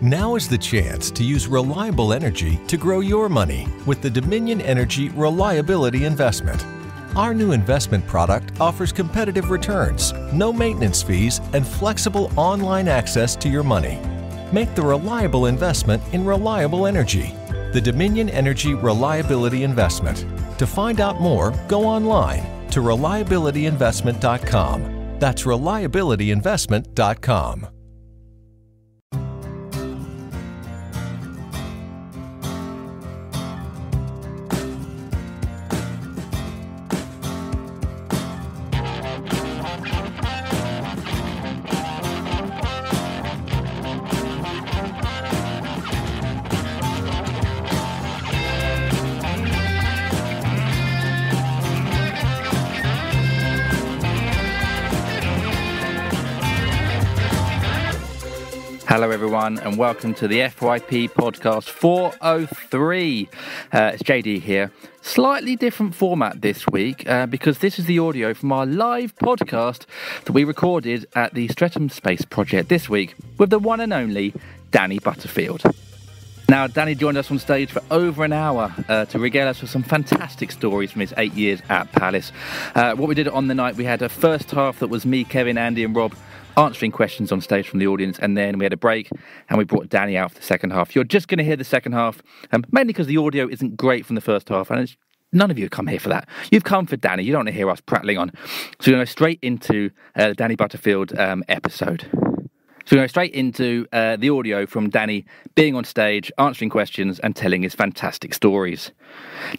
Now is the chance to use reliable energy to grow your money with the Dominion Energy Reliability Investment. Our new investment product offers competitive returns, no maintenance fees, and flexible online access to your money. Make the reliable investment in reliable energy. The Dominion Energy Reliability Investment. To find out more, go online to reliabilityinvestment.com. That's reliabilityinvestment.com. Hello everyone and welcome to the FYP podcast 403. It's JD here. Slightly different format this week because this is the audio from our live podcast that we recorded at the Streatham Space Project this week with the one and only Danny Butterfield. Now, Danny joined us on stage for over an hour to regale us with some fantastic stories from his 8 years at Palace. What we did on the night, we had a first half that was me, Kevin, Andy and Rob answering questions on stage from the audience, and then we had a break and we brought Danny out for the second half. You're just going to hear the second half, mainly because the audio isn't great from the first half, and none of you have come here for that. You've come for Danny. You don't want to hear us prattling on. So we're going to go straight into the Danny Butterfield episode. So we're going straight into the audio from Danny being on stage, answering questions and telling his fantastic stories.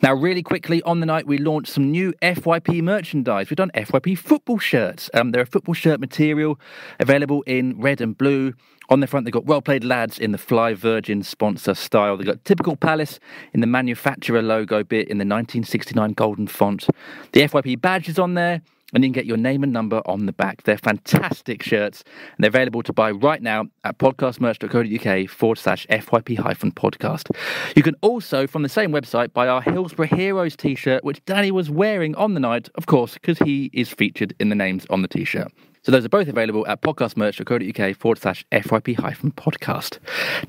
Now, really quickly, on the night, we launched some new FYP merchandise. We've done FYP football shirts. They're a football shirt material available in red and blue. On the front, they've got Well Played Lads in the Fly Virgin sponsor style. They've got Typical Palace in the manufacturer logo bit in the 1969 golden font. The FYP badge is on there, and you can get your name and number on the back. They're fantastic shirts, and they're available to buy right now at podcastmerch.co.uk/FYP-podcast. You can also, from the same website, buy our Hillsborough Heroes t-shirt, which Danny was wearing on the night, of course, because he is featured in the names on the t-shirt. So those are both available at podcastmerch.co.uk/FYP-podcast.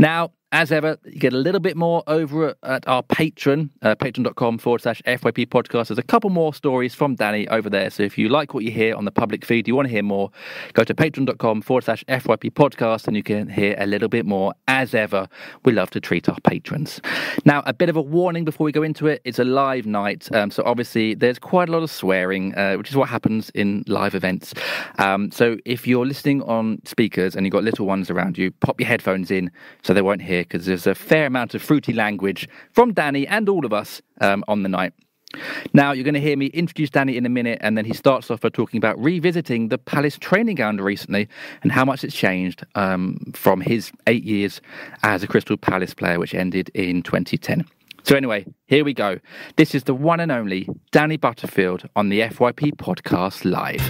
Now, as ever, you get a little bit more over at our Patreon, patreon.com/FYP podcast. There's a couple more stories from Danny over there. So if you like what you hear on the public feed, you want to hear more, go to patreon.com/FYP podcast and you can hear a little bit more. As ever, we love to treat our patrons. Now, a bit of a warning before we go into it. It's a live night. So obviously there's quite a lot of swearing, which is what happens in live events. So if you're listening on speakers and you've got little ones around you, pop your headphones in so they won't hear, because there's a fair amount of fruity language from Danny and all of us on the night. Now, you're going to hear me introduce Danny in a minute, and then he starts off by talking about revisiting the Palace training ground recently and how much it's changed from his 8 years as a Crystal Palace player, which ended in 2010. So anyway, here we go. This is the one and only Danny Butterfield on the FYP Podcast Live.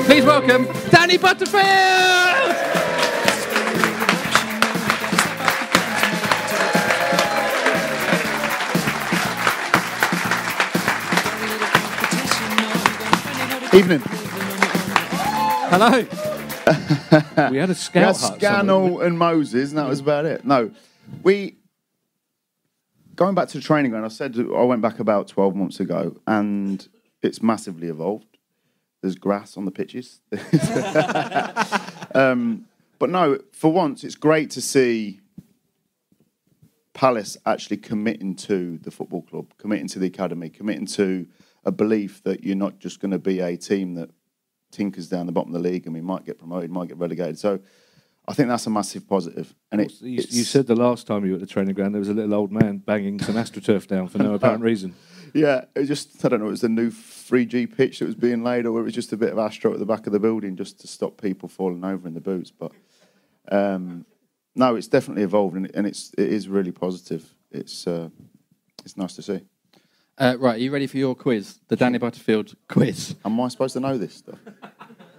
Please welcome Danny Butterfield! Evening. Hello. We had a scout hut. Scannell and Moses, and that was about it. No, going back to the training ground, I went back about 12 months ago, and it's massively evolved. There's grass on the pitches. But no, for once, it's great to see Palace actually committing to the football club, committing to the academy, committing to a belief that you're not just going to be a team that tinkers down the bottom of the league and we might get promoted, might get relegated. So I think that's a massive positive. And you said the last time you were at the training ground there was a little old man banging some AstroTurf down for no apparent reason. Yeah, it just, I don't know, it was the new 3G pitch that was being laid, or it was just a bit of Astro at the back of the building just to stop people falling over in the boots. But no, it's definitely evolved, and it is really positive. It's nice to see. Right, are you ready for your quiz? The Danny Butterfield quiz. Am I supposed to know this stuff?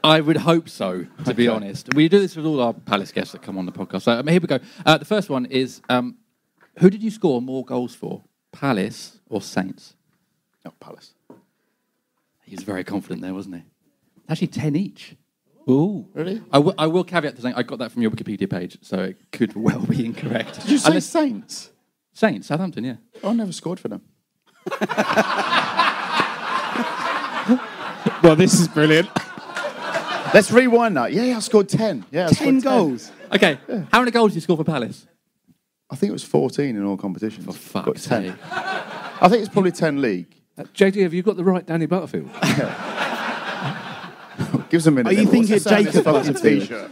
I would hope so, to be honest. We do this with all our Palace guests that come on the podcast. So here we go. The first one is, who did you score more goals for, Palace or Saints? Not Palace. He was very confident there, wasn't he? Actually, 10 each. Ooh. Really? I will caveat to saying I got that from your Wikipedia page, so it could well be incorrect. Did you say Saints? Saints, Southampton, yeah. I never scored for them. Well, this is brilliant. Let's rewind that. Yeah, I scored 10. Yeah, I scored 10 goals. Okay, how many goals did you score for Palace? I think it was 14 in all competitions. For Got fuck's 10. sake. I think it's probably 10 league. JD, have you got the right Danny Butterfield? Give us a minute. Are you thinking of Jacob fucking Butterfield? t-shirt?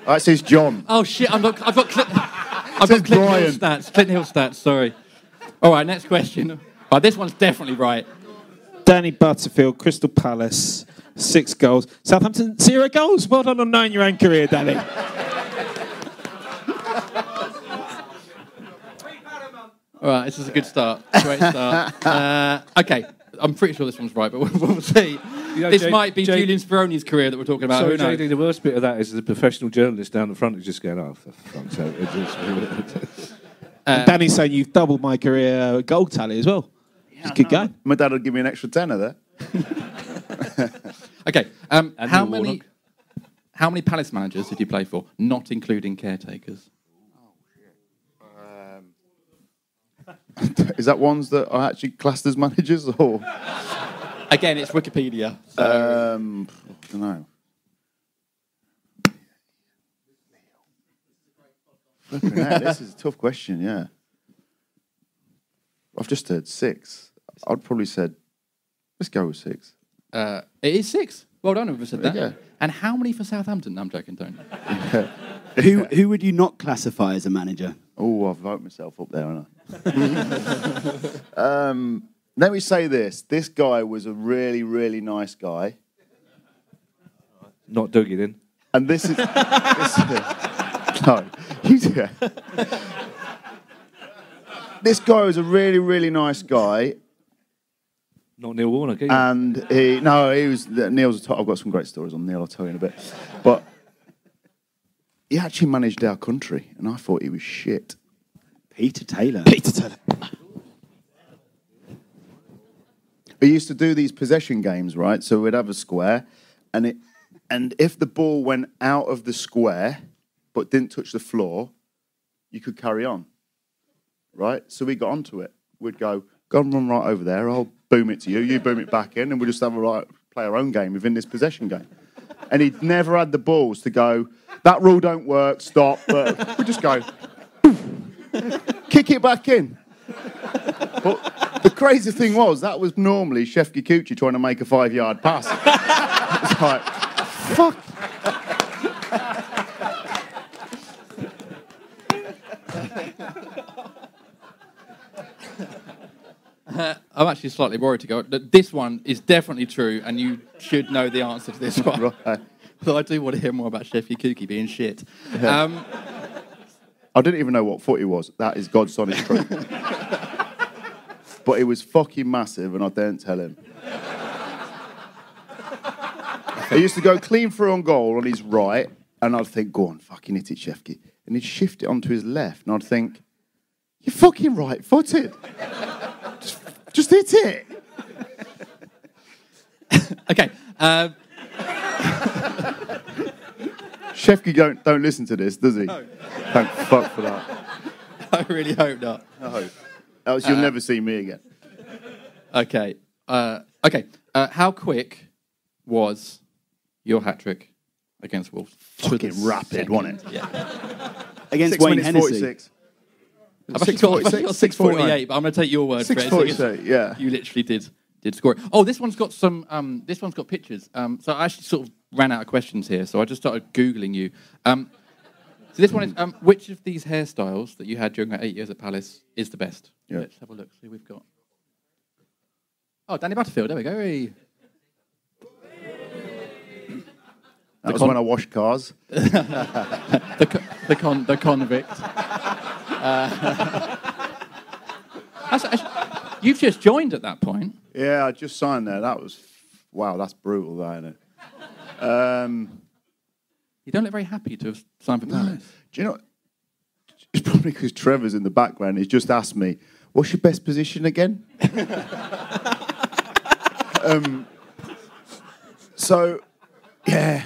Oh, it says John. Oh shit! I've got Clint Brian. Hill stats. Clint Hill stats. Sorry. All right, next question. Oh, this one's definitely right. Danny Butterfield, Crystal Palace, 6 goals. Southampton, 0 goals. Well done on knowing your own career, Danny. All right, this is a good start. Great start. Okay, I'm pretty sure this one's right, but we'll see. You know, This might be Julian Speroni's career that we're talking about. Sorry, Who knows? JD, the worst bit of that is the professional journalist down the front is just going, oh, for fuck's sake. It just... And Danny's saying you've doubled my career goal tally as well. Just good going. My dad will give me an extra tenner there. Okay, And how Neil many Palace managers did you play for, not including caretakers? Is that ones that are actually classed as managers, or? Again, it's Wikipedia. So. I don't know. Flipping heck, this is a tough question, yeah. I've just heard 6. I'd probably said, let's go with 6. It is 6. Well done, whoever said that. Yeah. And how many for Southampton? No, I'm joking, don't. Who would you not classify as a manager? Oh, I've voted myself up there, haven't I? Let me say this. This guy was a really, really nice guy. Not dug it in. And no, you do. This guy was a really, really nice guy. Not Neil Warnock, either. And Neil's I've got some great stories on Neil, I'll tell you in a bit. But he actually managed our country, and I thought he was shit. Peter Taylor. We used to do these possession games, right? So we'd have a square, and if the ball went out of the square but didn't touch the floor, you could carry on, right? So we got onto it. We'd go and run right over there. I'll boom it to you. You boom it back in, and we'll just have play our own game within this possession game. And he'd never had the balls to go, that rule don't work, stop. But we just go, kick it back in. But the crazy thing was, that was normally Chef Kikuchi trying to make a 5-yard pass. It's like, fuck. I'm actually slightly worried to go. This one is definitely true, and you should know the answer to this one. Right. Though I do want to hear more about Chef Kikuchi being shit. I didn't even know what footy was. That is God's honest truth. But it was fucking massive, and I didn't tell him. He used to go clean through on goal on his right, and I'd think, go on, fucking hit it, Chefki. And he'd shift it onto his left, and I'd think, you're fucking right-footed. Just hit it. Okay. Chefki don't listen to this, does he? No. Thank fuck for that. I really hope not. No. Else you'll never see me again. Okay. How quick was your hat-trick against Wolves? Fucking rapid, wasn't it? Yeah. Against 6 Wayne minutes Hennessy. 46. I've actually got 6:48, but I'm going to take your word for it. 6:48, yeah. You literally did score it. Oh, this one's got some. This one's got pictures. So I actually sort of ran out of questions here, so I just started googling you. So this one is: which of these hairstyles that you had during your 8 years at Palace is the best? Yeah. Let's have a look. See who we've got. Oh, Danny Butterfield. There we go. Hey. That was when I washed cars. The convict. You've just joined at that point. Yeah, I just signed there. That was, wow, that's brutal, that, isn't it? You don't look very happy to have signed for Palace. Do you know, it's probably because Trevor's in the background. He's just asked me, what's your best position again? So Yeah.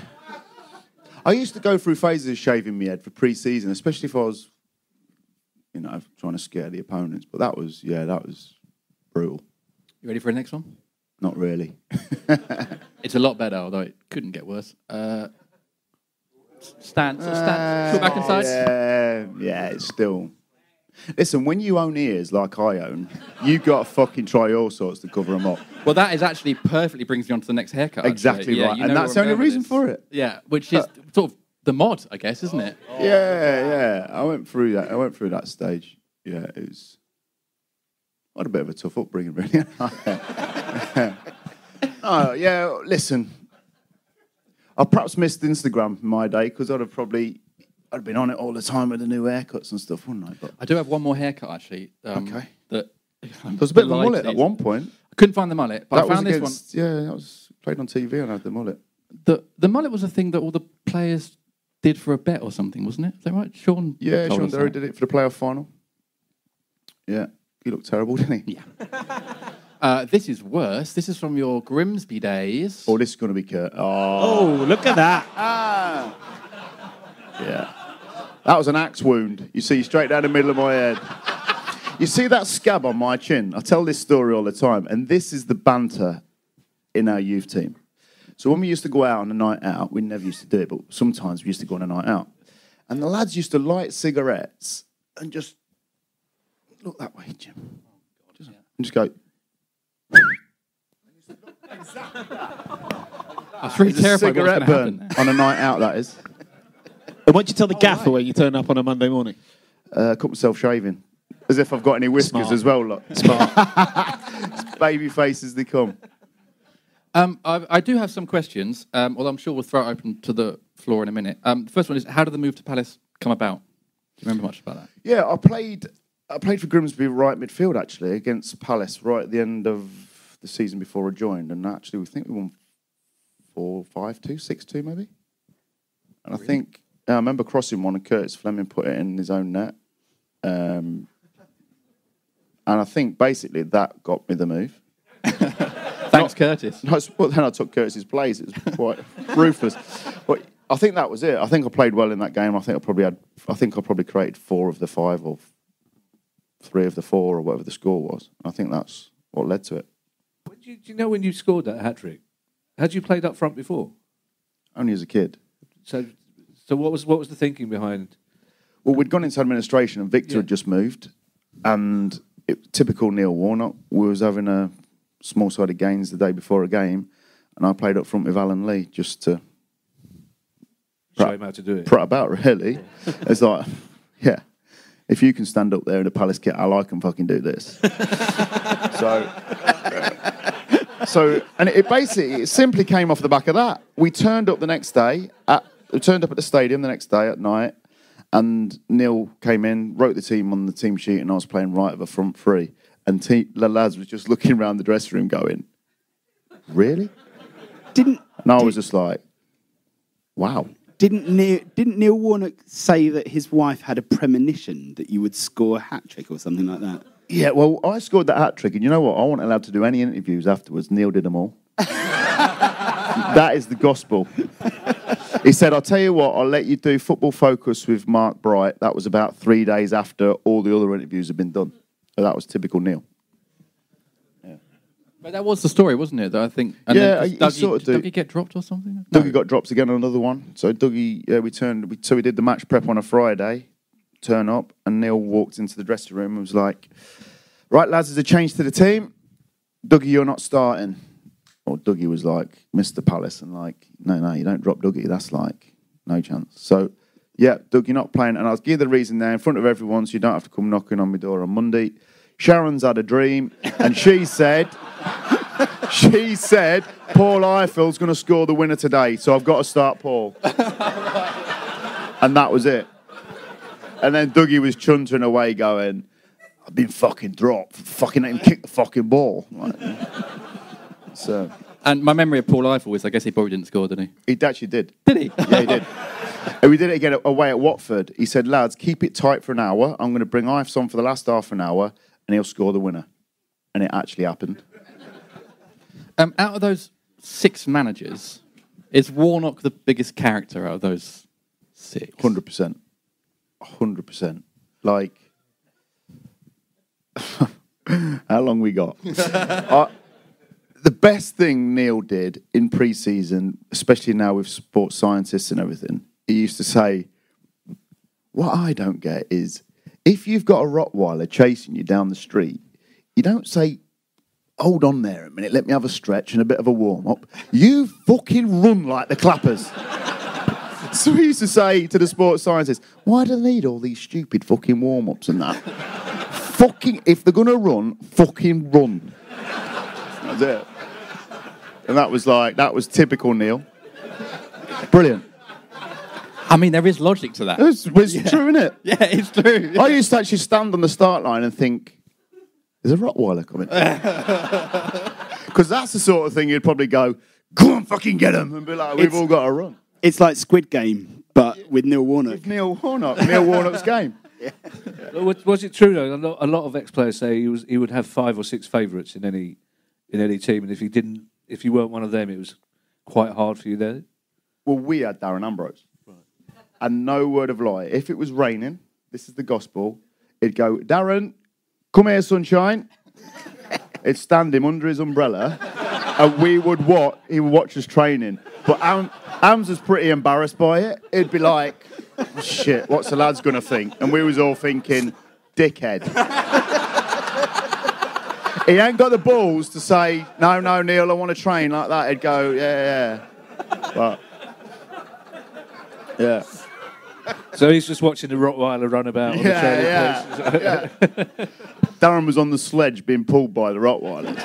I used to go through phases of shaving my head for pre-season, especially if I was, trying to scare the opponents. But that was brutal. You ready for the next one? Not really. It's a lot better, although it couldn't get worse. Stance. Short back and sides. Yeah, it's still... Listen, when you own ears like I own, you've got to fucking try all sorts to cover them up. Well, that is actually perfectly brings me on to the next haircut. Exactly right. And that's the only reason for it. Yeah, which is sort of the mod, I guess, isn't it? Yeah. I went through that stage. Yeah, it was... I had a bit of a tough upbringing, really. Oh, yeah, listen. I perhaps missed Instagram in my day because I'd been on it all the time with the new haircuts and stuff, wouldn't I? But I do have one more haircut, actually. Okay. There was a bit of a mullet at one point. I couldn't find the mullet, but I found this one. Yeah, that was played on TV and I had the mullet. The mullet was a thing that all the players did for a bet or something, wasn't it? Is that right? Sean Derry did it for the playoff final. Yeah. He looked terrible, didn't he? Yeah. This is worse. This is from your Grimsby days. Oh, this is going to be Kurt. Oh, look at that. Yeah. That was an axe wound. You see, straight down the middle of my head. You see that scab on my chin? I tell this story all the time, and this is the banter in our youth team. So when we used to go out on a night out, we never used to do it, but sometimes we used to go on a night out. And the lads used to light cigarettes and just look that way, Jim. And just go. I was really terrified what was cigarette burn happen. on a night out, that is. And what'd you tell the gaffer when you turn up on a Monday morning? Cut myself shaving. As if I've got any whiskers Smart. as well, look. Smart. Baby faces they come. I do have some questions, although I'm sure we'll throw it open to the floor in a minute. The first one is, how did the move to Palace come about? Do you remember much about that? Yeah, I played for Grimsby right midfield, actually, against Palace right at the end of the season before I joined. And actually, we won 4-5-2, 6-2 maybe. And I think, I remember crossing one and Curtis Fleming put it in his own net. And I think basically that got me the move. Thanks, Curtis. Well, then I took Curtis's place. It was quite ruthless. But I think that was it. I think I played well in that game. I think I probably created 4 of the 5 or 3 of the 4 or whatever the score was. I think that's what led to it. Do you know when you scored that hat-trick? Had you played up front before? Only as a kid. So what was the thinking behind? Well, we'd gone into administration and Victor had just moved. And typical Neil Warnock, we was having a small-sided games the day before a game. And I played up front with Alan Lee just to... Show him how to do it. Prat about, really. It's like, yeah, if you can stand up there in a Palace kit, I can fucking do this. And it simply came off the back of that. We turned up the next day. We turned up at the stadium the next day at night, and Neil came in, wrote the team on the team sheet, and I was playing right at the front 3. And the lads was just looking around the dressing room going, really? And I was just like, wow. Didn't Neil Warnock say that his wife had a premonition that you would score a hat-trick or something like that? Yeah, well, I scored that hat-trick, and you know what? I wasn't allowed to do any interviews afterwards. Neil did them all. That is the gospel. He said, I'll tell you what, I'll let you do Football Focus with Mark Bright. That was about 3 days after all the other interviews had been done. So that was typical Neil. Yeah. But that was the story, wasn't it? Though I think. And yeah, did Dougie get dropped or something? Dougie got dropped again on another one. So Dougie, we did the match prep on a Friday, turn up, and Neil walked into the dressing room and was like, right, lads, there's a change to the team. Dougie, you're not starting. Or Dougie was like, Mr. Palace, and like, no, you don't drop Dougie. That's like, no chance. So, yeah, Dougie, you're not playing. And I'll give you the reason there in front of everyone so you don't have to come knocking on my door on Monday. Sharon's had a dream, and she said, Paul Eiffel's going to score the winner today, so I've got to start Paul. And that was it. And then Dougie was chuntering away going, I've been fucking dropped. Fucking let him kick the fucking ball. Like, so. And my memory of Paul Eiffel is, I guess he probably didn't score, did he? He actually did. Did he? Yeah, he did. And we did it again away at Watford. He said, lads, keep it tight for an hour. I'm going to bring Ives on for the last half an hour, and he'll score the winner. And it actually happened. Out of those 6 managers Is Warnock the biggest character out of those 6? 100%. 100%. Like, how long we got? The best thing Neil did in pre-season, especially now with sports scientists and everything, he used to say, what I don't get is, if you've got a Rottweiler chasing you down the street, you don't say, hold on there a minute, let me have a stretch and a bit of a warm-up. You fucking run like the clappers. So he used to say to the sports scientists, why do they need all these stupid fucking warm-ups and that? Fucking, if they're going to run, fucking run. That's it. And that was typical Neil. Brilliant. I mean, there is logic to that. It's true, isn't it? Yeah, it's true. I used to actually stand on the start line and think, there's a Rottweiler coming. Because that's the sort of thing you'd probably go, go on, fucking get him, and be like, we've all got to run. It's like Squid Game, but with Neil Warnock. With Neil Warnock's game. Yeah. Was it true though? A lot of ex-players say he would have 5 or 6 favourites in any team, and if you weren't one of them, it was quite hard for you there. Well, we had Darren Ambrose, and no word of lie. If it was raining, this is the gospel. It'd go, Darren, come here, sunshine. It'd stand him under his umbrella, and he would watch us training. But Ams was pretty embarrassed by it. He'd be like, shit, what's the lads going to think? And we was all thinking, dickhead. He ain't got the balls to say, no, Neil, I want to train like that. He'd go, yeah. But, yeah. So he's just watching the Rottweiler run about on the training place. Yeah. Darren was on the sledge being pulled by the Rottweilers.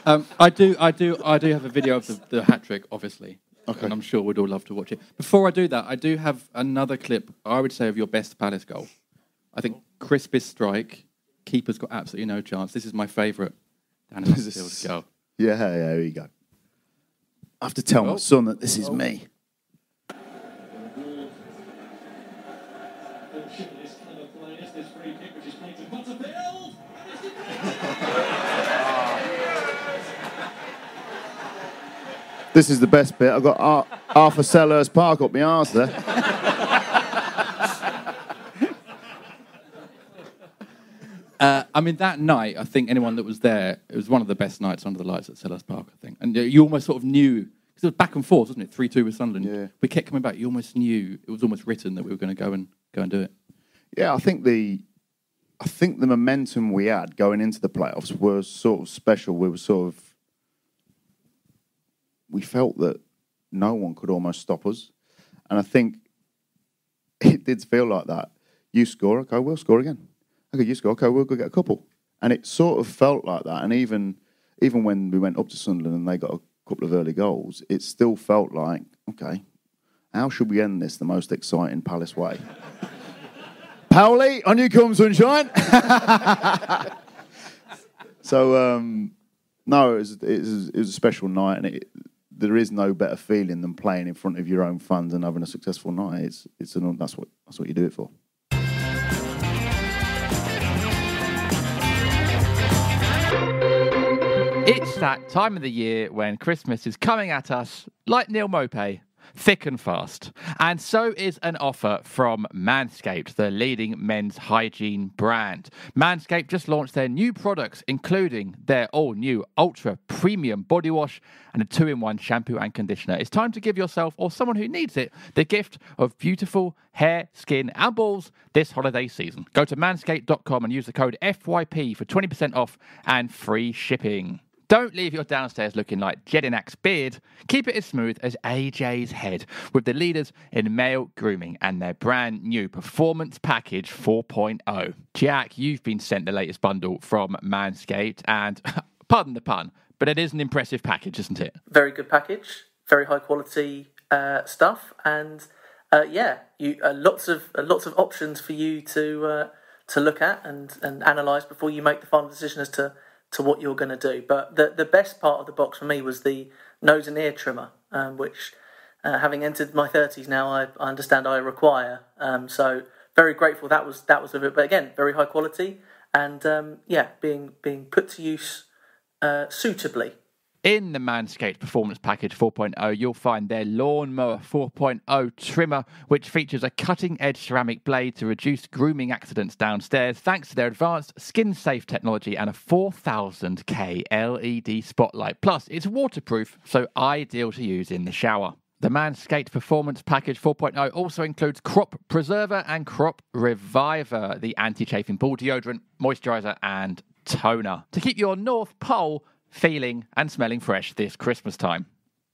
I do have a video of the hat trick, obviously. Okay. And I'm sure we'd all love to watch it. Before I do that, I do have another clip, I would say, of your best Palace goal. I think crispest strike, keeper's got absolutely no chance. This is my favourite Dan Mansfield's goal. Yeah, there you go. I have to tell my son that this is me. This is the best bit. I've got Arthur Selhurst Park up my arse there. I mean, that night, I think anyone that was there, it was one of the best nights under the lights at Selhurst Park, I think. And you almost sort of knew, because it was back and forth, wasn't it? 3-2 with Sunderland. Yeah. We kept coming back. You almost knew, it was almost written that we were going to go and do it. Yeah, I think the momentum we had going into the playoffs was sort of special. We felt that no one could almost stop us. And I think it did feel like that. You score, okay, we'll score again. Okay, you score, okay, we'll go get a couple. And it sort of felt like that. And even when we went up to Sunderland and they got a couple of early goals, it still felt like, okay, how should we end this the most exciting Palace way? Powley, on you come, sunshine. So, no, it was a special night, and there is no better feeling than playing in front of your own fans and having a successful night. That's what you do it for. It's that time of the year when Christmas is coming at us like Neil Mopay, thick and fast. And so is an offer from Manscaped, the leading men's hygiene brand. Manscaped just launched their new products, including their all-new ultra premium body wash and a 2-in-1 shampoo and conditioner. It's time to give yourself, or someone who needs it, the gift of beautiful hair, skin and balls this holiday season. Go to manscaped.com and use the code FYP for 20% off and free shipping. Don't leave your downstairs looking like Jedinak's beard. Keep it as smooth as AJ's head with the leaders in male grooming and their brand new Performance Package 4.0. Jack, you've been sent the latest bundle from Manscaped and, pardon the pun, but it is an impressive package, isn't it? Very good package, very high quality stuff, and lots of options for you to look at and analyse before you make the final decision as to what you're going to do. But the best part of the box for me was the nose and ear trimmer, which, having entered my 30s now, I understand I require. So very grateful that was of it. But again, very high quality and being put to use suitably. In the Manscaped Performance Package 4.0, you'll find their Lawnmower 4.0 trimmer, which features a cutting-edge ceramic blade to reduce grooming accidents downstairs, thanks to their advanced skin-safe technology and a 4000K LED spotlight. Plus, it's waterproof, so ideal to use in the shower. The Manscaped Performance Package 4.0 also includes Crop Preserver and Crop Reviver, the anti-chafing ball deodorant, moisturiser and toner, to keep your North Pole feeling and smelling fresh this Christmas time.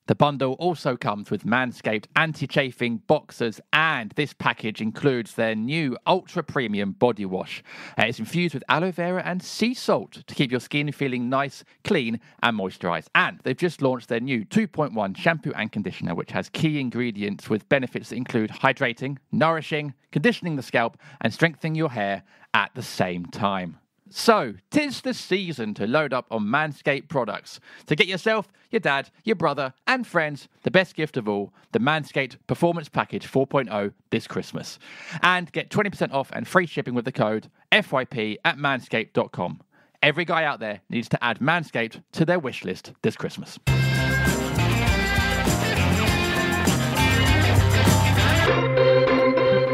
The bundle also comes with Manscaped anti-chafing boxers, and this package includes their new ultra premium body wash. It's infused with aloe vera and sea salt to keep your skin feeling nice, clean and moisturised. And they've just launched their new 2.1 shampoo and conditioner, which has key ingredients with benefits that include hydrating, nourishing, conditioning the scalp and strengthening your hair at the same time. So, 'tis the season to load up on Manscaped products to get yourself, your dad, your brother and friends the best gift of all, the Manscaped Performance Package 4.0 this Christmas. And get 20% off and free shipping with the code FYP at manscaped.com. Every guy out there needs to add Manscaped to their wish list this Christmas.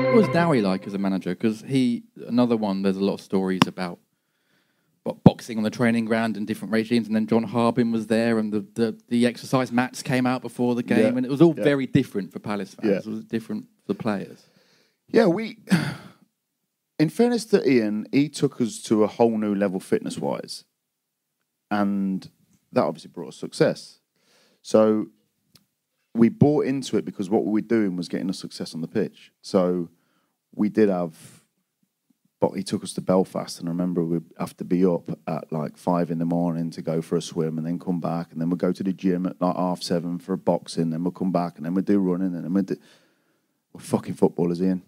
What was Dowie like as a manager? Because another one, there's a lot of stories about boxing on the training ground in different regimes, and then John Harbin was there, and the exercise mats came out before the game, and it was all very different for Palace fans. It was different for the players. Yeah, in fairness to Ian, he took us to a whole new level fitness-wise, and that obviously brought us success. So we bought into it because what we were doing was getting us success on the pitch. So we did have... But he took us to Belfast, and I remember we'd have to be up at like 5 a.m. to go for a swim, and then come back, and then we'd go to the gym at like 7:30 for a boxing, then we'll come back, and then we'd do running, and then we'd do... We're fucking footballers, Ian.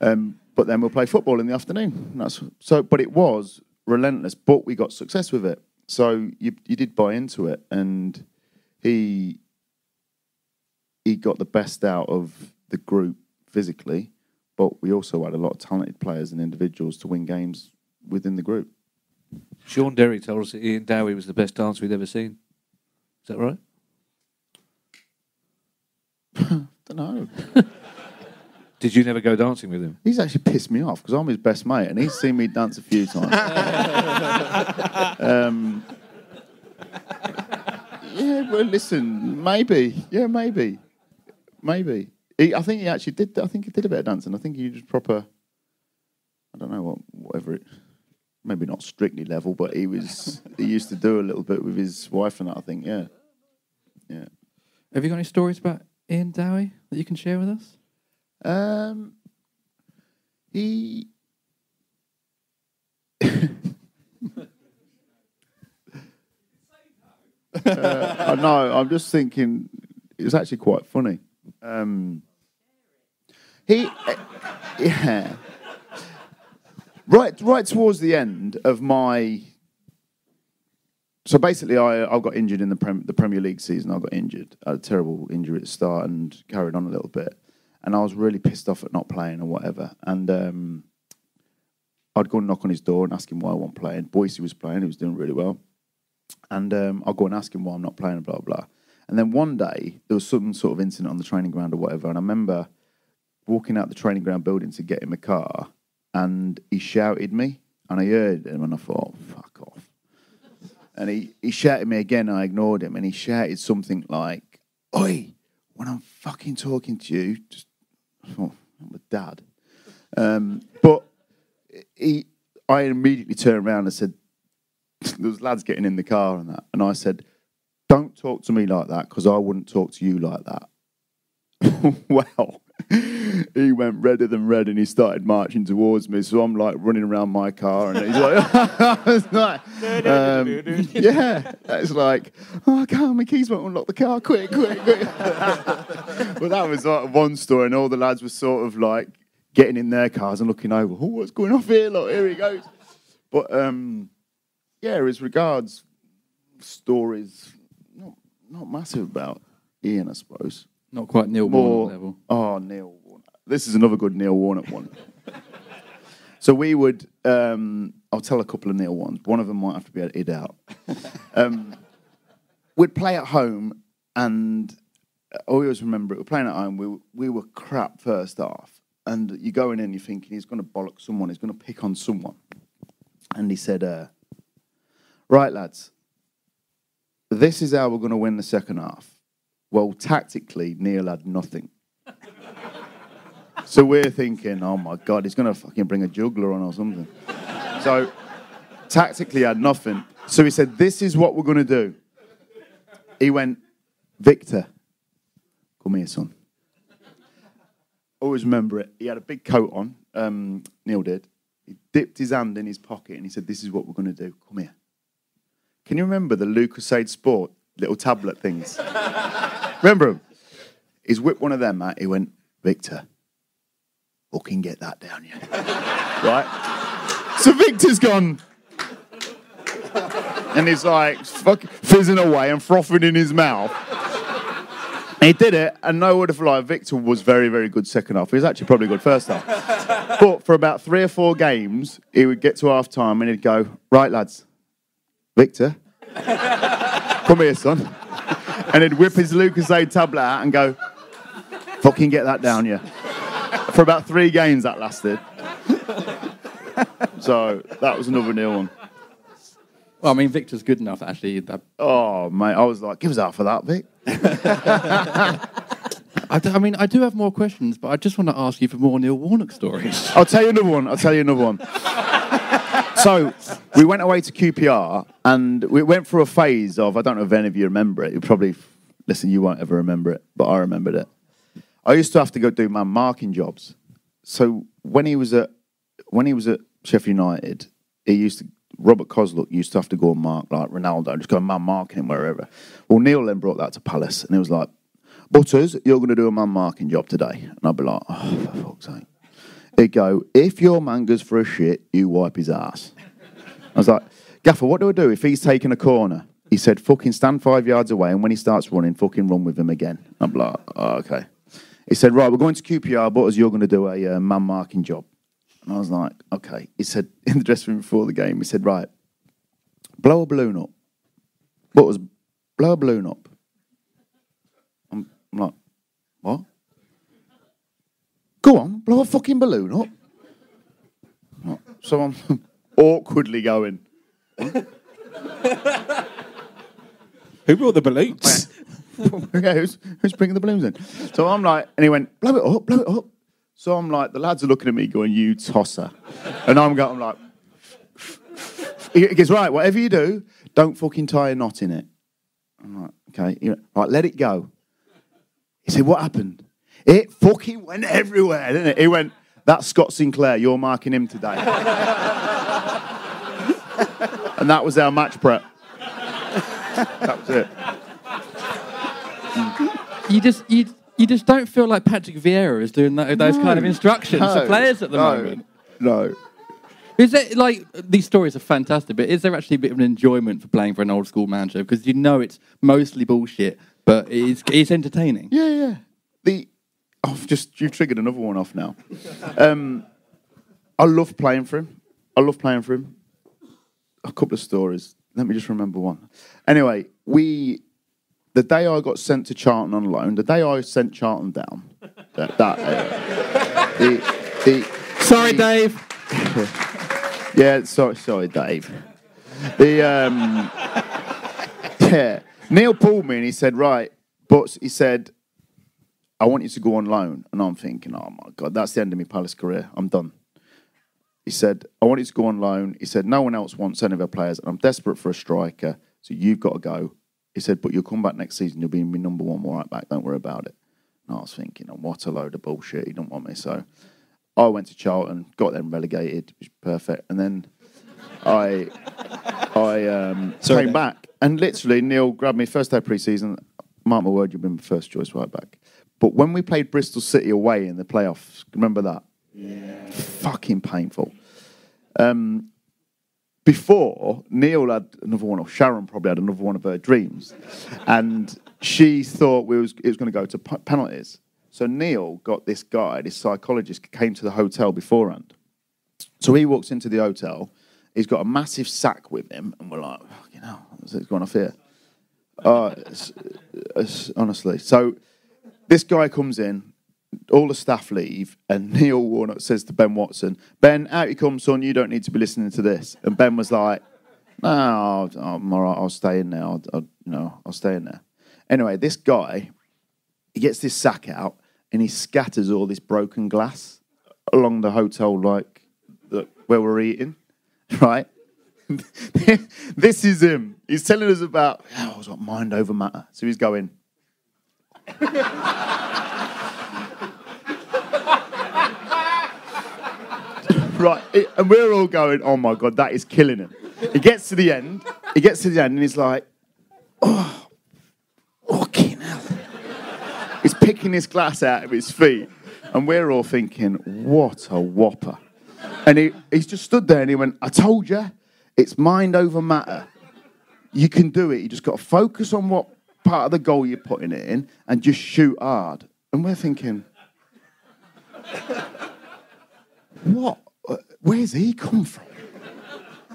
But then we'll play football in the afternoon. But it was relentless, but we got success with it. So you did buy into it, and he got the best out of the group physically. But we also had a lot of talented players and individuals to win games within the group. Sean Derry told us that Ian Dowie was the best dancer we'd ever seen. Is that right? Don't know. Did you never go dancing with him? He's actually pissed me off because I'm his best mate, and he's seen me dance a few times. Yeah, well, listen, maybe. Yeah, maybe. I think he actually did. I think he did a bit of dancing. I think he was proper. I don't know whatever it. Maybe not strictly level, but he used to do a little bit with his wife and that. I think. Yeah. Have you got any stories about Ian Dowie that you can share with us? He. I know. I'm just thinking. It was actually quite funny. Yeah. Right towards the end of my... So basically, I got injured in the Premier League season. I got injured. I had a terrible injury at the start and carried on a little bit. And I was really pissed off at not playing or whatever. And I'd go and knock on his door and ask him why I wasn't playing. Boyce was playing. He was doing really well. And I'll go and ask him why I'm not playing, blah, blah. And then one day, there was some sort of incident on the training ground or whatever, and I remember walking out the training ground building to get in my car, and he shouted me, and I heard him, and I thought, fuck off. And he shouted me again, and I ignored him, and he shouted something like, oi, when I'm fucking talking to you, just, oh, I'm a dad. But I immediately turned around and said, there was lads getting in the car and that, and I said, don't talk to me like that, because I wouldn't talk to you like that. Well, he went redder than red, and he started marching towards me. So I'm like running around my car, and he's like, yeah, it's like, oh, I can't, my keys won't unlock the car, quick. But that was like one story, and all the lads were sort of like getting in their cars and looking over. Oh, what's going on here? Look, here he goes. But yeah, as regards stories. Not massive about Ian, I suppose. Not quite Neil Warnock level. Oh, Neil Warnock. This is another good Neil Warnock one. So we would... I'll tell a couple of Neil ones. One of them might have to be edited out. we'd play at home, and I always remember it. We're playing at home. We were crap first half, and you're going in, you're thinking he's going to bollock someone, he's going to pick on someone, and he said, "Right, lads, this is how we're going to win the second half." Well, tactically, Neil had nothing. So we're thinking, oh my God, he's going to fucking bring a juggler on or something. So tactically had nothing. So he said, this is what we're going to do. He went, "Victor, come here, son." Always remember it. He had a big coat on, Neil did. He dipped his hand in his pocket and he said, "This is what we're going to do. Come here." Can you remember the Lucasade Sport little tablet things? Remember him? He's whipped one of them out. He went, "Victor, fucking get that down, yeah." Right? So Victor's gone. And he's like fizzing away and frothing in his mouth. And he did it, and no word of lie, Victor was very, very good second half. He was actually probably good first half. But for about 3 or 4 games, he would get to half time and he'd go, "Right, lads, Victor, come here, son." And he'd whip his Lucasade tablet out and go, "Fucking get that down, yeah." For about 3 games that lasted. So that was another Neil one. Well, I mean, Victor's good enough, actually. Oh, mate, I was like, give us half of that, Vic. I mean, I do have more questions, but I just want to ask you for more Neil Warnock stories. I'll tell you another one. So we went away to QPR, and we went through a phase of, I don't know if any of you remember it. You probably, listen, you won't ever remember it, but I remembered it. I used to have to go do man marking jobs. So when he was at Sheffield United, Robert Kozluk used to have to go and mark like Ronaldo, just go and man marking him wherever. Well, Neil then brought that to Palace, and he was like, "Butters, you're going to do a man marking job today." And I'd be like, "Oh, for fuck's sake." He'd go, "If your man goes for a shit, you wipe his ass." I was like, "Gaffer, what do I do if he's taking a corner?" He said, "Fucking stand 5 yards away, and when he starts running, fucking run with him again." I'd be like, "Oh, okay." He said, "Right, we're going to QPR, Butters, you're going to do a man marking job." And I was like, "Okay." He said, in the dressing room before the game, he said, "Right, blow a balloon up." Butters, blow a balloon up. I'm like, "What?" "Go on, blow a fucking balloon up." So I'm awkwardly going, Who brought the balloons? "Okay, who's bringing the balloons in?" So I'm like, and he went, blow it up. So I'm like, the lads are looking at me going, "You tosser." And I'm like, he goes, "Right, whatever you do, don't fucking tie a knot in it." I'm like, "Okay." He went, "Right, let it go." He said, "What happened?" "It fucking went everywhere, didn't it?" He went, "That's Scott Sinclair, you're marking him today." And that was our match prep. That was it. You just don't feel like Patrick Vieira is doing those kind of instructions to players at the moment. No. Is it like these stories are fantastic, but is there actually a bit of an enjoyment for playing for an old school manager? Because you know it's mostly bullshit, but it's entertaining. Yeah. You've triggered another one off now. I love playing for him. A couple of stories. Let me just remember one. Anyway, the day I got sent to Charlton on loan, the day I sent Charlton down, Sorry, Dave. Yeah, sorry, Dave. Neil pulled me and he said, "Right," but he said, "I want you to go on loan." And I'm thinking, oh my God, that's the end of my Palace career. I'm done. He said, "I want you to go on loan." He said, "No one else wants any of our players, and I'm desperate for a striker, so you've got to go." He said, "But you'll come back next season, you'll be my number 1 right back, don't worry about it." And I was thinking, oh, what a load of bullshit, he don't want me. So I went to Charlton, got them relegated, which was perfect. And then I came back, and literally Neil grabbed me first day of pre-season. Mark my word, you've been my first choice right back. But when we played Bristol City away in the playoffs, remember that? Yeah. Fucking painful. Before, Neil had another one, or Sharon probably had another one of her dreams, and she thought it was going to go to penalties. So Neil got this guy, this psychologist, came to the hotel beforehand. So he walks into the hotel, he's got a massive sack with him, and we're like, fucking hell, what's going off here? Honestly. So this guy comes in, all the staff leave, and Neil Warnock says to Ben Watson, "Ben, out you come, son. You don't need to be listening to this." And Ben was like, "No, I'm all right. I'll stay in there. I'll stay in there." Anyway, this guy, he gets this sack out and he scatters all this broken glass along the hotel, like where we're eating, right? This is him. He's telling us about, I was like, mind over matter. So he's going. Right, and we're all going, oh my God, that is killing him. He gets to the end, and he's like, oh, fucking hell. He's picking this glass out of his feet, and we're all thinking, what a whopper. And he's just stood there and he went, I told you, it's mind over matter. You can do it. You just got to focus on what part of the goal you're putting it in and just shoot hard. And we're thinking, what? Where's he come from? I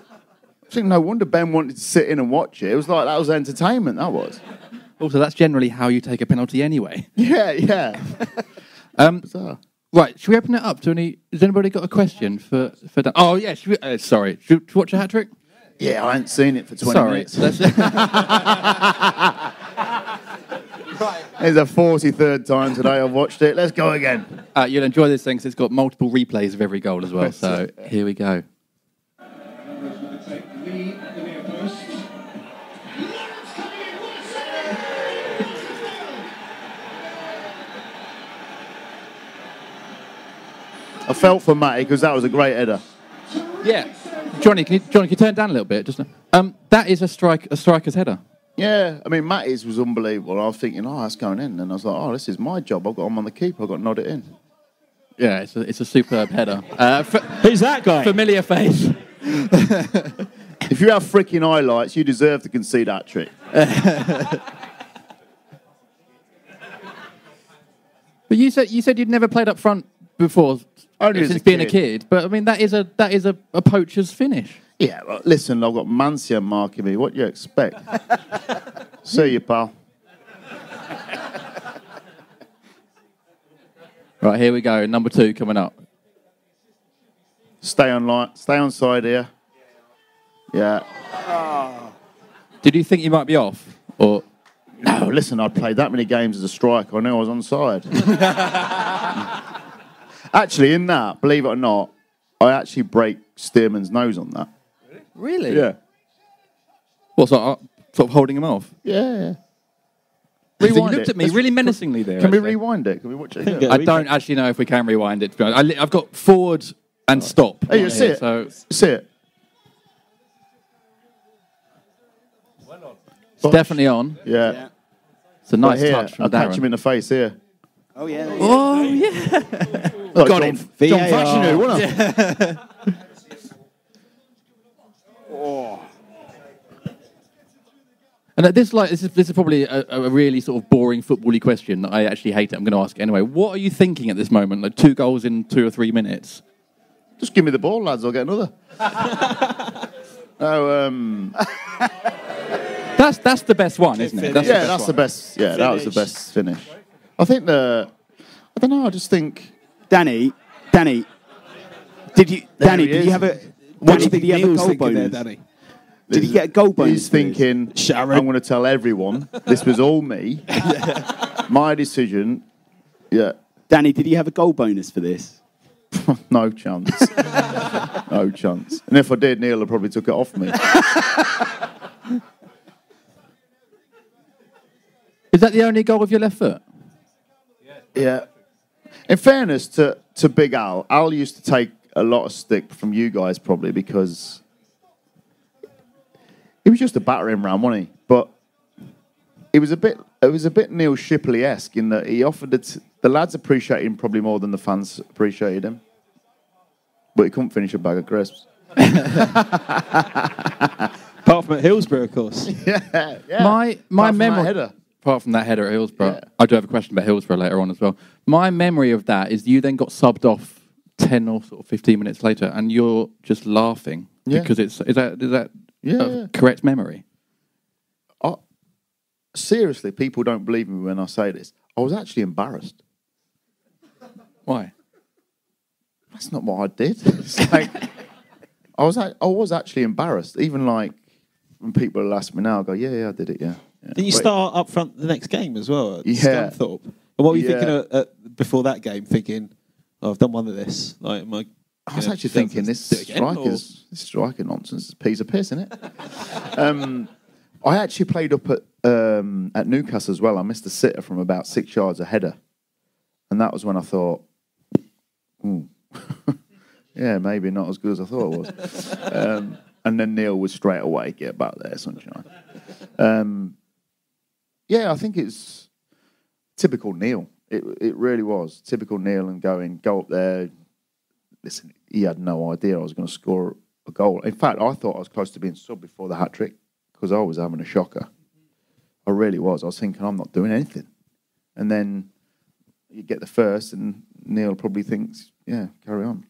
think no wonder Ben wanted to sit in and watch it. It was like that was entertainment, that was. Also, that's generally how you take a penalty anyway. Yeah. Bizarre. Right, should we open it up to any... Has anybody got a question for Dan? Oh, yeah, sorry. Should we watch a hat-trick? Yeah, I ain't seen it for 20 minutes. Right. It's the 43rd time today I've watched it. Let's go again. You'll enjoy this thing because it's got multiple replays of every goal as well. So here we go. I felt for Matty because that was a great header. Yeah. Johnny, can you turn down a little bit? That is a striker's header. Yeah, I mean, Matty's was unbelievable. I was thinking, that's going in. And I was like, this is my job. I'm on the keeper. I've got to nod it in. Yeah, it's a superb header. Who's that guy? Familiar face. If you have freaking highlights, you deserve to concede that trick. But you said you'd never played up front before, Only since as a being a kid. kid. But I mean, that is a poacher's finish. Yeah, well, listen, I've got Mancia marking me. What do you expect? See you, pal. Right, here we go. Number 2 coming up. Stay on side here. Yeah. Did you think you might be off? Or No, listen, I'd played that many games as a striker. I knew I was on side. Actually, in that, believe it or not, I actually break Stearman's nose on that. Really? Yeah. What, sort of holding him off? Yeah. He Rewind looked it. at me really menacingly there. Can we actually. rewind it? Can we watch it again? I don't actually know if we can rewind it. To be honest. I've got forward and stop. Hey, you see it? So See it? it's definitely on. Yeah. It's a nice Right here, touch from I'll catch Darren. him in the face here. Oh, yeah. Oh, yeah. Like Got John, him. John VAR. Fashanu, wasn't it? And this is probably a really sort of boring football-y question that I actually hate it. I'm going to ask it anyway. What are you thinking at this moment? Like 2 goals in 2 or 3 minutes? Just give me the ball, lads. I'll get another. That's the best one, isn't it? That's the best. Yeah, that was the best finish. I think I don't know. I just think. Danny, did you have a goal bonus? Danny? Did you get a goal bonus? He's thinking, Sharon. I'm going to tell everyone this was all me. My decision. Yeah. Danny, did you have a goal bonus for this? No chance. No chance. And if I did, Neil would probably took it off me. Is that the only goal with your left foot? Yeah. In fairness to Big Al used to take a lot of stick from you guys probably because he was just a battering ram, wasn't he? But it was a bit Neil Shipley-esque in that he offered it. The lads appreciated him probably more than the fans appreciated him. But he couldn't finish a bag of crisps. Apart from at Hillsborough, of course. Yeah. My Apart from memory. that header. Apart from that header at Hillsborough, Yeah. I do have a question about Hillsborough later on as well. My memory of that is you then got subbed off 10 or sort of 15 minutes later, and you're just laughing Yeah. because is that Yeah. a correct memory? seriously, people don't believe me when I say this. I was actually embarrassed. Why? That's not what I did. It's like, I was actually embarrassed. Even like when people will ask me now, I go, yeah, I did it, yeah. Did you start up front the next game as well at Yeah. Scunthorpe? And what were you thinking before that game? Thinking, I've done one of this. Like, I was actually thinking, this striker nonsense is a piece of piss, isn't it? I actually played up at Newcastle as well. I missed a sitter from about 6 yards, a header. And that was when I thought, yeah, maybe not as good as I thought it was. And then Neil was straight away, get back there, sunshine. Yeah, I think it's typical Neil. It really was. Typical Neil and go up there. Listen, he had no idea I was going to score a goal. In fact, I thought I was close to being subbed before the hat-trick because I was having a shocker. I really was. I was thinking, I'm not doing anything. And then you get the first and Neil probably thinks, yeah, carry on.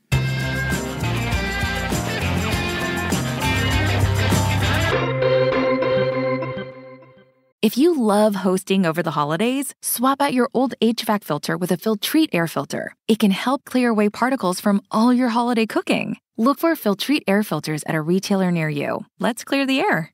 If you love hosting over the holidays, swap out your old HVAC filter with a Filtrete air filter. It can help clear away particles from all your holiday cooking. Look for Filtrete air filters at a retailer near you. Let's clear the air.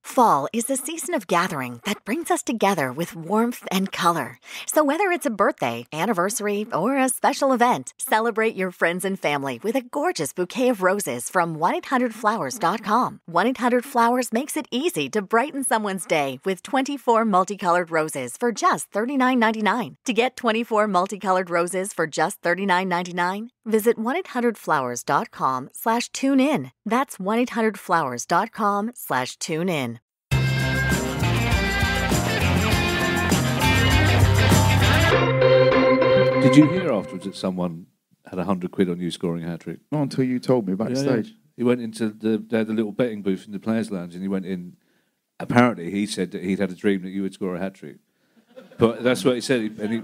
Fall is a season of gathering that brings us together with warmth and color. So whether it's a birthday, anniversary, or a special event, celebrate your friends and family with a gorgeous bouquet of roses from 1-800-Flowers.com. 1-800-Flowers makes it easy to brighten someone's day with 24 multicolored roses for just $39.99. To get 24 multicolored roses for just $39.99, visit 1-800-Flowers.com/tune-in. That's 1-800-Flowers.com/tune-in. Did you hear afterwards that someone had £100 on you scoring a hat-trick? Not until you told me backstage. Yeah. He went into they had a little betting booth in the players' lounge, and he went in. Apparently, he said that he'd had a dream that you would score a hat-trick. But that's what he said. But he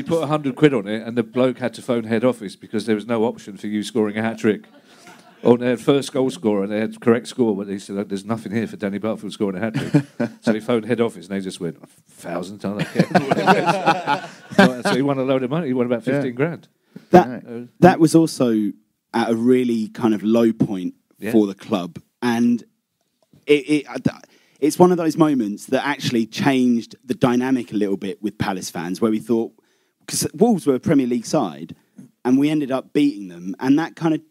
put £100 on it, and the bloke had to phone head office because there was no option for you scoring a hat-trick. Oh, they had first goal scorer, and they had correct score, but they said, there's nothing here for Danny Butterfield scoring a hat-trick. So he phoned head office, and they just went, 1,000, I don't care. So he won a load of money. He won about 15 grand. That was also at a really kind of low point for the club. And it's one of those moments that actually changed the dynamic a little bit with Palace fans, where we thought, because Wolves were a Premier League side, and we ended up beating them, and that kind of,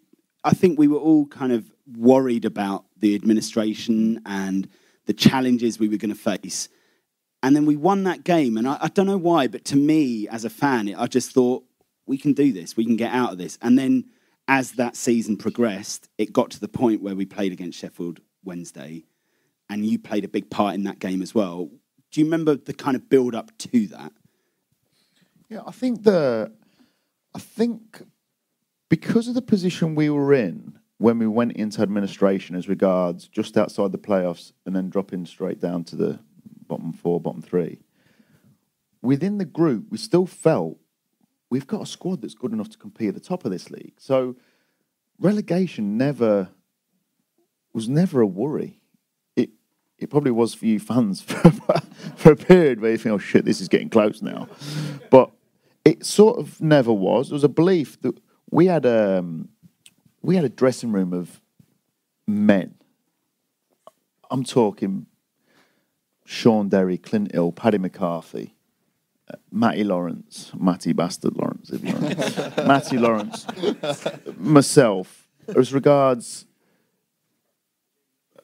I think we were all kind of worried about the administration and the challenges we were going to face. And then we won that game, and I don't know why, but to me, as a fan, I just thought, we can do this, we can get out of this. And then as that season progressed, it got to the point where we played against Sheffield Wednesday, and you played a big part in that game as well. Do you remember the kind of build-up to that? Yeah, I think because of the position we were in when we went into administration as regards just outside the playoffs and then dropping straight down to the bottom 4, bottom 3, within the group, we still felt we've got a squad that's good enough to compete at the top of this league. So relegation was never a worry. It probably was for you fans for a period where you think, oh shit, this is getting close now. But it sort of never was. There was a belief that we had a dressing room of men. I'm talking Sean Derry, Clint Hill, Paddy McCarthy, Matty Bastard Lawrence, if you want. Matty Lawrence, myself. As regards,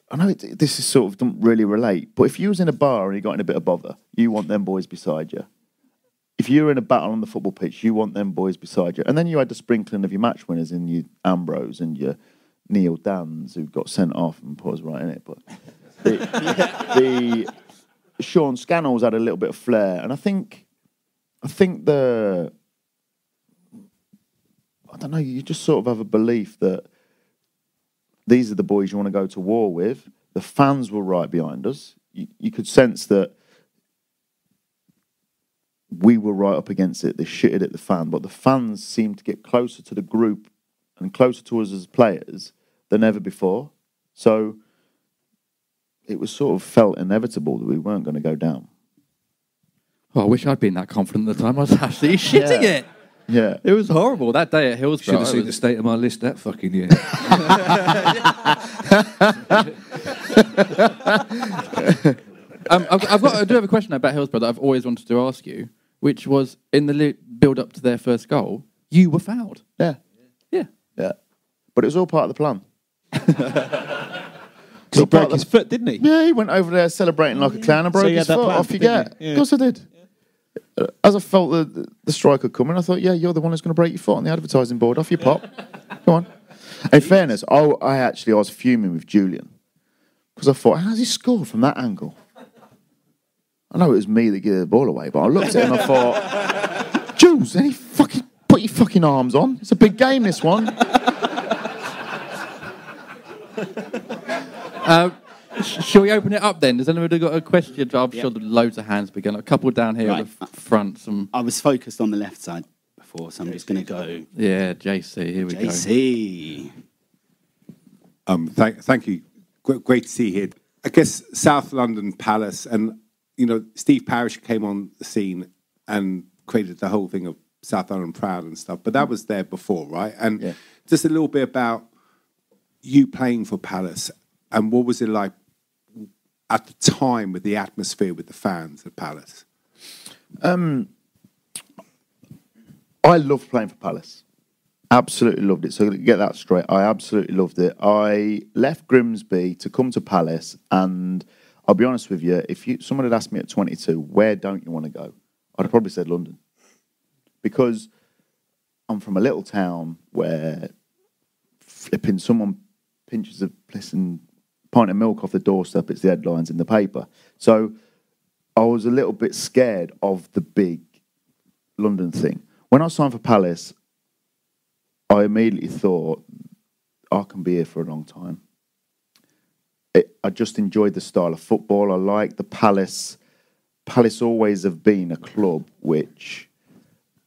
I know this is sort of don't really relate, but if you was in a bar and you got in a bit of bother, you want them boys beside you. If you're in a battle on the football pitch, you want them boys beside you. And then you had the sprinkling of your match winners in your Ambrose and your Neil Dans, who got sent off and put us right in it. But the Sean Scannell's had a little bit of flair, and I think I don't know, you just sort of have a belief that these are the boys you want to go to war with. The fans were right behind us. You could sense that we were right up against it. They shitted at the fan, but the fans seemed to get closer to the group and closer to us as players than ever before. So it was sort of felt inevitable that we weren't going to go down. Oh, I wish I'd been that confident at the time. I was absolutely shitting it. Yeah. It was horrible. That day at Hillsborough. Should have seen the state of my list that fucking year. I do have a question about Hillsborough that I've always wanted to ask you, which was in the build-up to their first goal, you were fouled. Yeah. Yeah. Yeah. But it was all part of the plan. He broke his foot, didn't he? Yeah, he went over there celebrating like a clown and broke So you his had that foot. plan, Off you didn't get. you? Yeah. Of course I did. As I felt the striker coming, I thought, yeah, you're the one who's going to break your foot on the advertising board. Off you pop. Go on. In fairness, I was fuming with Julian because I thought, how's he scored from that angle? I know it was me that gave the ball away, but I looked at him and I thought, Jules, put your fucking arms on. It's a big game, this one. Shall we open it up then? Has anybody got a question? I'm sure loads of hands begun. A couple down here at the front. I was focused on the left side before, so I'm just going to go. Yeah, JC, here we go. JC. Thank you. Great to see you here. I guess South London Palace, and Steve Parish came on the scene and created the whole thing of South London Proud and stuff. But that was there before, right? And just a little bit about you playing for Palace and what was it like at the time with the atmosphere with the fans at Palace? I loved playing for Palace. Absolutely loved it. So to get that straight, I absolutely loved it. I left Grimsby to come to Palace, and I'll be honest with you, if someone had asked me at 22, where don't you want to go? I'd have probably said London. Because I'm from a little town where flipping someone pinches a pint of milk off the doorstep, it's the headlines in the paper. So I was a little bit scared of the big London thing. When I signed for Palace, I immediately thought, I can be here for a long time. I just enjoyed the style of football. I like the Palace. Palace always have been a club which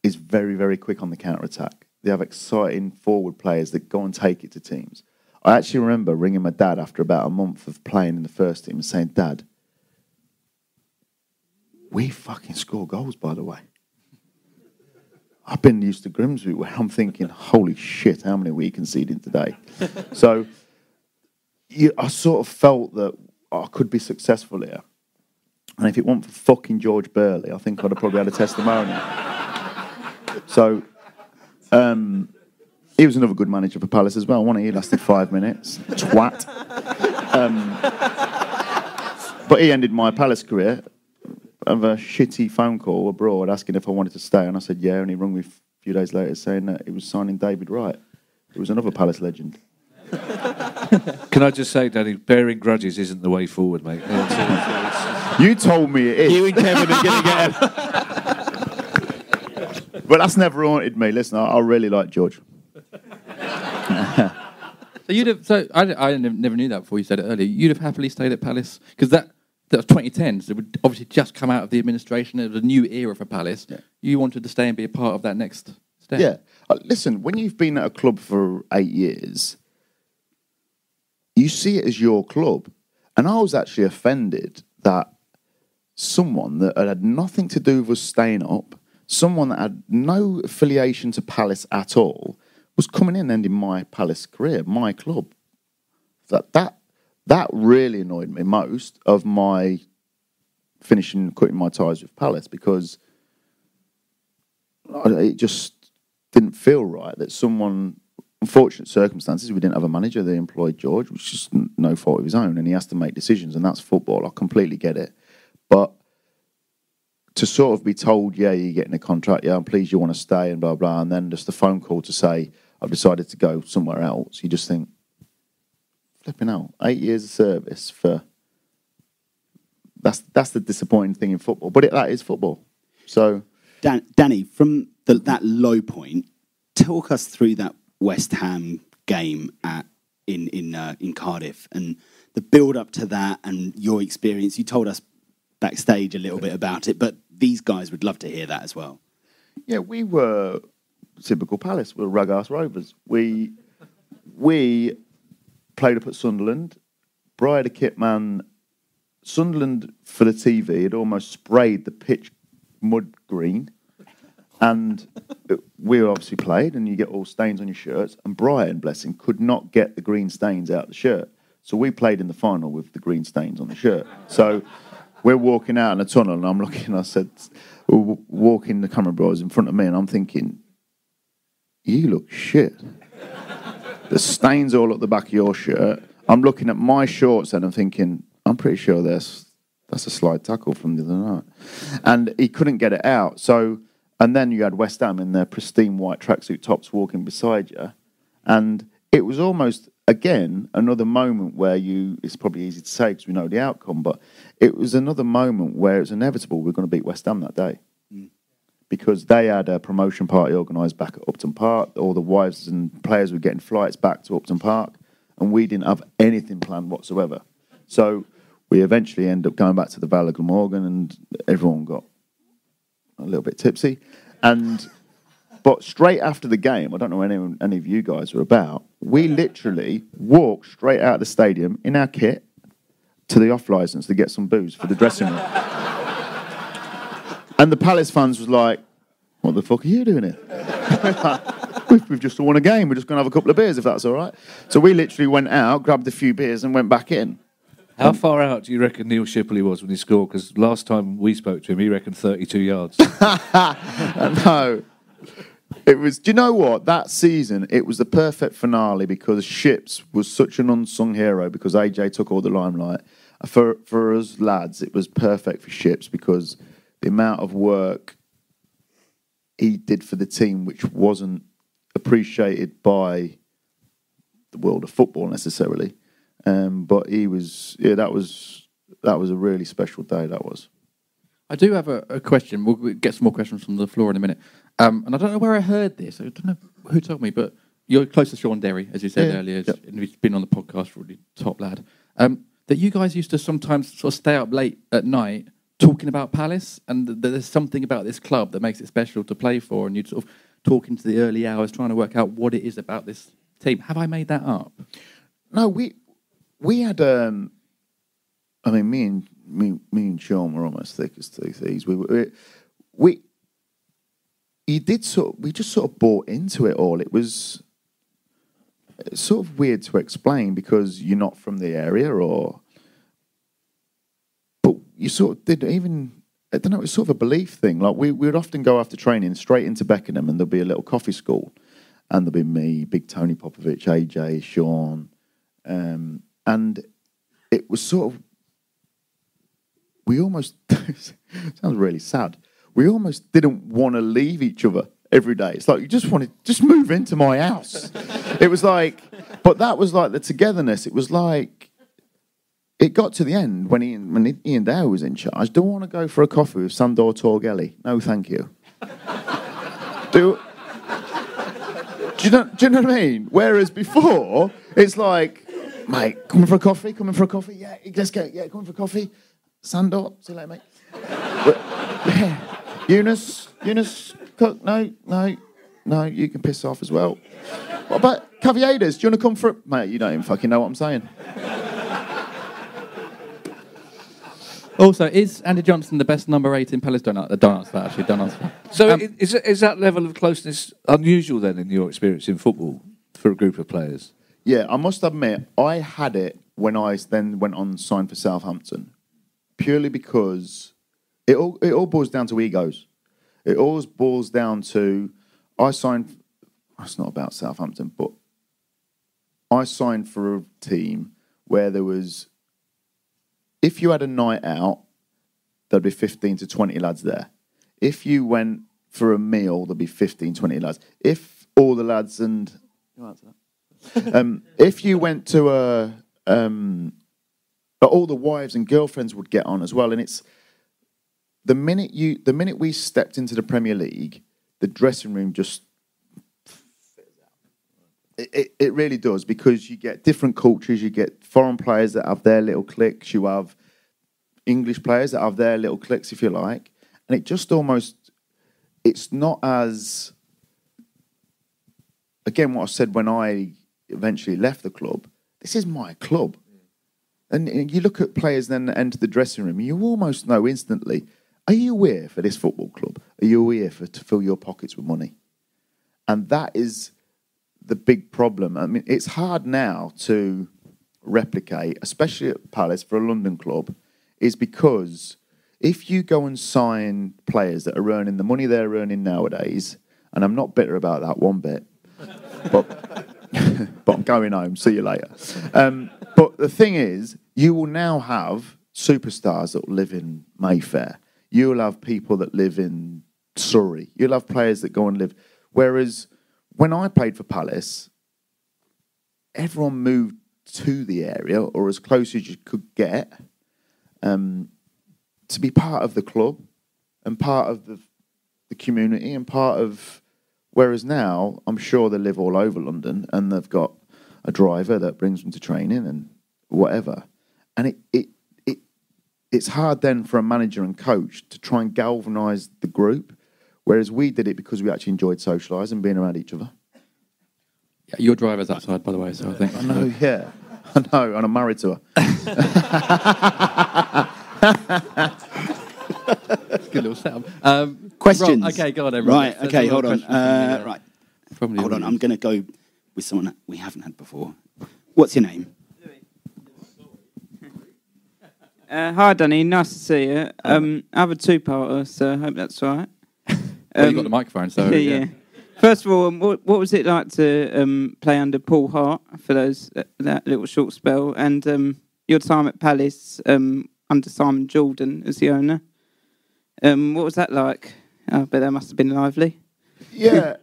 is very, very quick on the counter-attack. They have exciting forward players that go and take it to teams. I actually remember ringing my dad after about a month of playing in the first team and saying, Dad, we fucking score goals, by the way. I've been used to Grimsby where I'm thinking, holy shit, how many are we conceding today? So I sort of felt that I could be successful here. And if it weren't for fucking George Burley, I think I'd have probably had a testimonial. So he was another good manager for Palace as well. He lasted 5 minutes. Twat. But he ended my Palace career of a shitty phone call abroad asking if I wanted to stay, and I said yeah, and he rung me a few days later saying that he was signing David Wright, who was another Palace legend. Can I just say, Danny, bearing grudges isn't the way forward, mate. You told me it is. You and Kevin are going to get him. But that's never haunted me. Listen, I really like George. So I never knew that before you said it earlier. You'd have happily stayed at Palace because that was 2010. So it would obviously just come out of the administration. It was a new era for Palace. Yeah. You wanted to stay and be a part of that next step. Yeah. Listen, when you've been at a club for 8 years, you see it as your club. And I was actually offended that someone that had nothing to do with us staying up, someone that had no affiliation to Palace at all, was coming in and ending my Palace career, my club. That really annoyed me most of my quitting my ties with Palace, because it just didn't feel right that someone, unfortunate circumstances, we didn't have a manager, they employed George, which is no fault of his own, and he has to make decisions, and that's football. I completely get it. But to sort of be told, yeah, you're getting a contract, yeah, I'm pleased you want to stay, and blah, blah, and then just a phone call to say, I've decided to go somewhere else, you just think, flipping out. 8 years of service for... That's the disappointing thing in football. But that is football. So... Danny, from that low point, talk us through that West Ham game in Cardiff and the build-up to that and your experience. You told us backstage a little bit about it, but these guys would love to hear that as well. Yeah, we were typical Palace. We were rug-ass Rovers. We played up at Sunderland. Brian, the kit man, Sunderland, for the TV, had almost sprayed the pitch mud green. And we obviously played, and you get all stains on your shirts. And Brian, bless him, could not get the green stains out of the shirt. So we played in the final with the green stains on the shirt. So we're walking out in the tunnel, and I'm looking, I said, we're walking, the camera boys in front of me, and I'm thinking, you look shit. The stains all up the back of your shirt. I'm looking at my shorts, and I'm thinking, I'm pretty sure that's a slide tackle from the other night. And he couldn't get it out. So... And then you had West Ham in their pristine white tracksuit tops walking beside you. And it was almost, again, another moment where it's probably easy to say because we know the outcome, but it was another moment where it was inevitable we were going to beat West Ham that day. Because they had a promotion party organised back at Upton Park. All the wives and players were getting flights back to Upton Park. And we didn't have anything planned whatsoever. So we eventually ended up going back to the Valley of Glamorgan, and everyone got a little bit tipsy, but straight after the game, I don't know when any of you guys were about, we literally walked straight out of the stadium in our kit to the off licence to get some booze for the dressing room. And the Palace fans was like, what the fuck are you doing here? We've just won a game, we're just going to have a couple of beers if that's all right. So we literally went out, grabbed a few beers and went back in. How far out do you reckon Neil Shipley was when he scored? Because last time we spoke to him, he reckoned 32 yards. No. It was, do you know what? That season, it was the perfect finale because Ships was such an unsung hero because AJ took all the limelight. For us lads, it was perfect for Ships because the amount of work he did for the team, which wasn't appreciated by the world of football necessarily. But he was, that was a really special day, that was. I do have a question. We'll get some more questions from the floor in a minute. And I don't know where I heard this. I don't know who told me, but you're close to Sean Derry, as you said earlier, and he's been on the podcast, really top lad. That you guys used to sometimes sort of stay up late at night talking about Palace, and there's something about this club that makes it special to play for, and you'd sort of talk into the early hours trying to work out what it is about this team. Have I made that up? No, we had, I mean, me and Sean were almost thick as two thieves. We just sort of bought into it all. It's sort of weird to explain because you're not from the area, but you sort of did even. I don't know. It's sort of a belief thing. Like we would often go after training straight into Beckenham, and there'd be a little coffee school, and there'd be me, Big Tony Popovich, AJ, Sean. And it was sort of, we almost, sounds really sad, we almost didn't want to leave each other every day. It's like, you just wanted, just move into my house. It was like, but that was like the togetherness. It was like, it got to the end when Ian Dow was in charge. Don't want to go for a coffee with Sandor Torgelli. No, thank you. Do you know what I mean? Whereas before, it's like, mate, coming for a coffee? Yeah, let's go. Yeah, coming for a coffee? Sandor, see you later, mate. Eunice, cook? No, you can piss off as well. What about Caviedes? Do you want to come for it? Mate, you don't even fucking know what I'm saying. Also, is Andy Johnson the best number 8 in Palace? Don't answer that, actually. Don't answer that. So is that level of closeness unusual then in your experience in football for a group of players? Yeah, I must admit, I had it when I then went on and signed for Southampton, purely because it all boils down to egos. It always boils down to, it's not about Southampton, but I signed for a team where there was, if you had a night out, there'd be 15 to 20 lads there. If you went for a meal, there'd be 15, 20 lads. If all the lads and... if you went to all the wives and girlfriends would get on as well, and it's the minute we stepped into the Premier League, the dressing room just it really does, because you get different cultures, you get foreign players that have their little cliques, you have English players that have their little cliques, if you like, and it just almost, it's not as, again, what I said when I eventually left the club, this is my club. And you look at players then that enter the dressing room, you almost know instantly, are you here for this football club? Are you here to fill your pockets with money? And that is the big problem. I mean, it's hard now to replicate, especially at Palace for a London club, is because if you go and sign players that are earning the money they're earning nowadays, and I'm not bitter about that one bit, but I'm going home, see you later. But the thing is, you will now have superstars that live in Mayfair. You'll have people that live in Surrey. You'll have players that go and live. Whereas when I played for Palace, everyone moved to the area or as close as you could get to be part of the club and part of the community and part of... Whereas now, I'm sure they live all over London and they've got a driver that brings them to training and whatever. And it's hard then for a manager and coach to try and galvanise the group, whereas we did it because we actually enjoyed socialising and being around each other. Yeah, your driver's outside, by the way, so I think... I know, yeah. I know, and I'm married to her. Good little setup. Questions? Rob, okay, go on, everyone. Right, okay, hold on. Right. Probably Hold on, I'm going to go with someone that we haven't had before. What's your name? Hi, Danny. Nice to see you. I have a two-parter, so I hope that's all right. Well, you've got the microphone, so... Yeah. First of all, what was it like to play under Paul Hart for that little short spell, and your time at Palace under Simon Jordan as the owner? What was that like? I bet that must have been lively. Yeah.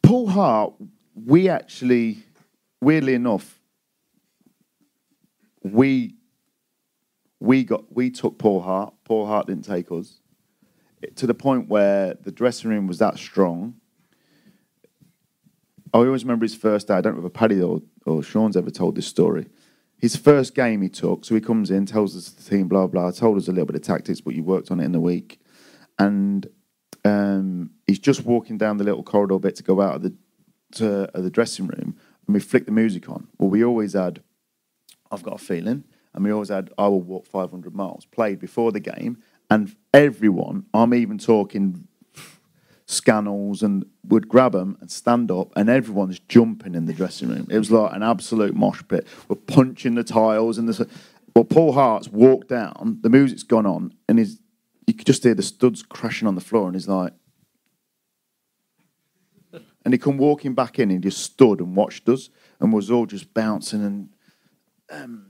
Paul Hart, we actually, weirdly enough, we took Paul Hart. Paul Hart didn't take us. To the point where the dressing room was that strong. I always remember his first day. I don't know if Paddy or Sean's ever told this story. His first game he took, so he comes in, tells us the team, blah, blah, told us a little bit of tactics, but you worked on it in the week. And he's just walking down the little corridor bit to go out of the dressing room, and we flicked the music on. Well, we always had I've Got a Feeling, and we always had I Will Walk 500 Miles played before the game, and everyone, I'm even talking Scannels, and would grab them and stand up, and everyone's jumping in the dressing room. It was like an absolute mosh pit. We're punching the tiles, and well, Paul Hart's walked down, the music's gone on, and you could just hear the studs crashing on the floor, and he's like... And he come walking back in, and he just stood and watched us, and was all just bouncing, and,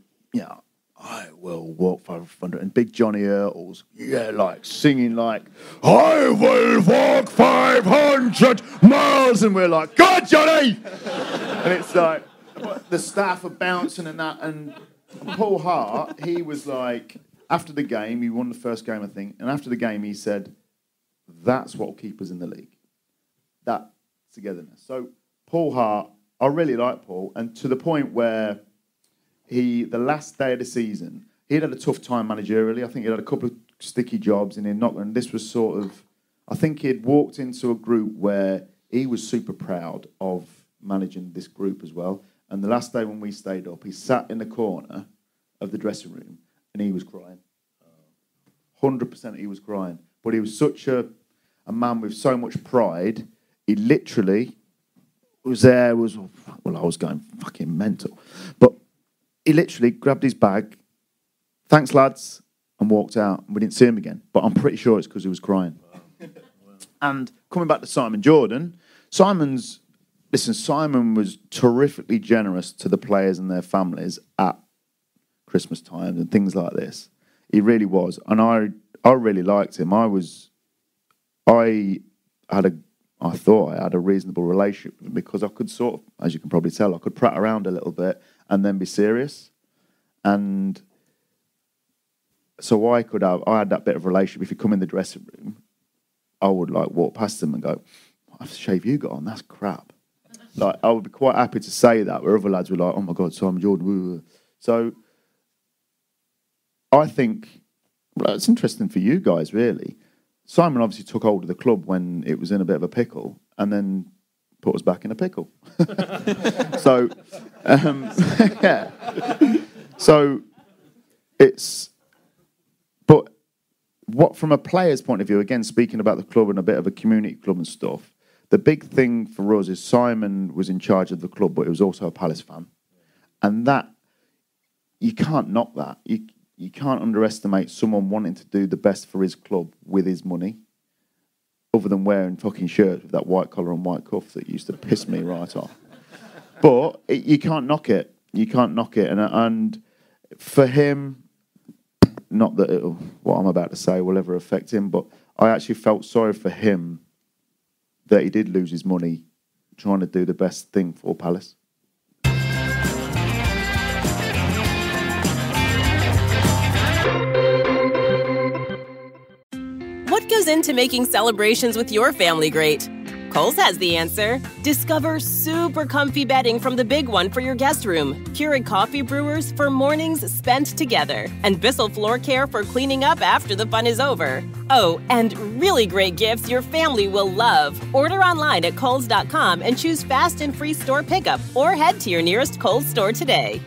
I will walk 500. And big Johnny Ertles, like singing like, I will walk 500 miles. And we're like, God, Johnny! And it's like, the staff are bouncing and that. And Paul Hart, he was like, after the game, he won the first game, I think. And after the game, he said, that's what will keep us in the league. That togetherness. So Paul Hart, I really like Paul. And to the point where... the last day of the season, he'd had a tough time managerially. I think he'd had a couple of sticky jobs, and this was sort of... I think he'd walked into a group where he was super proud of managing this group as well. And the last day when we stayed up, he sat in the corner of the dressing room, and he was crying. 100% he was crying. But he was such a man with so much pride, he literally was there, I was going fucking mental. But... he literally grabbed his bag, thanks lads, and walked out. And we didn't see him again. But I'm pretty sure it's because he was crying. And coming back to Simon Jordan, Simon was terrifically generous to the players and their families at Christmas time and things like this. He really was. And I really liked him. I thought I had a reasonable relationship with him because I could sort of, as you can probably tell, I could prat around a little bit and then be serious. And so I had that bit of relationship. If you come in the dressing room, I would like walk past him and go, what shave you got on? That's crap. Like, I would be quite happy to say that, where other lads were like, oh my God, Simon Jordan. So I think, well, it's interesting for you guys, really. Simon obviously took hold of the club when it was in a bit of a pickle, and then put us back in a pickle. So, yeah. So it's, but what from a player's point of view, again, speaking about the club and a bit of a community club and stuff, the big thing for us is Simon was in charge of the club, but he was also a Palace fan. And that, you can't knock that. You can't underestimate someone wanting to do the best for his club with his money, other than wearing fucking shirts with that white collar and white cuff that used to piss me right off. But you can't knock it. You can't knock it. And for him, not that what I'm about to say will ever affect him, but I actually felt sorry for him that he did lose his money trying to do the best thing for Palace. What goes into making celebrations with your family great? Kohl's has the answer. Discover super comfy bedding from the Big One for your guest room, Keurig coffee brewers for mornings spent together, and Bissell floor care for cleaning up after the fun is over. Oh, and really great gifts your family will love. Order online at Kohls.com and choose fast and free store pickup, or head to your nearest Kohl's store today.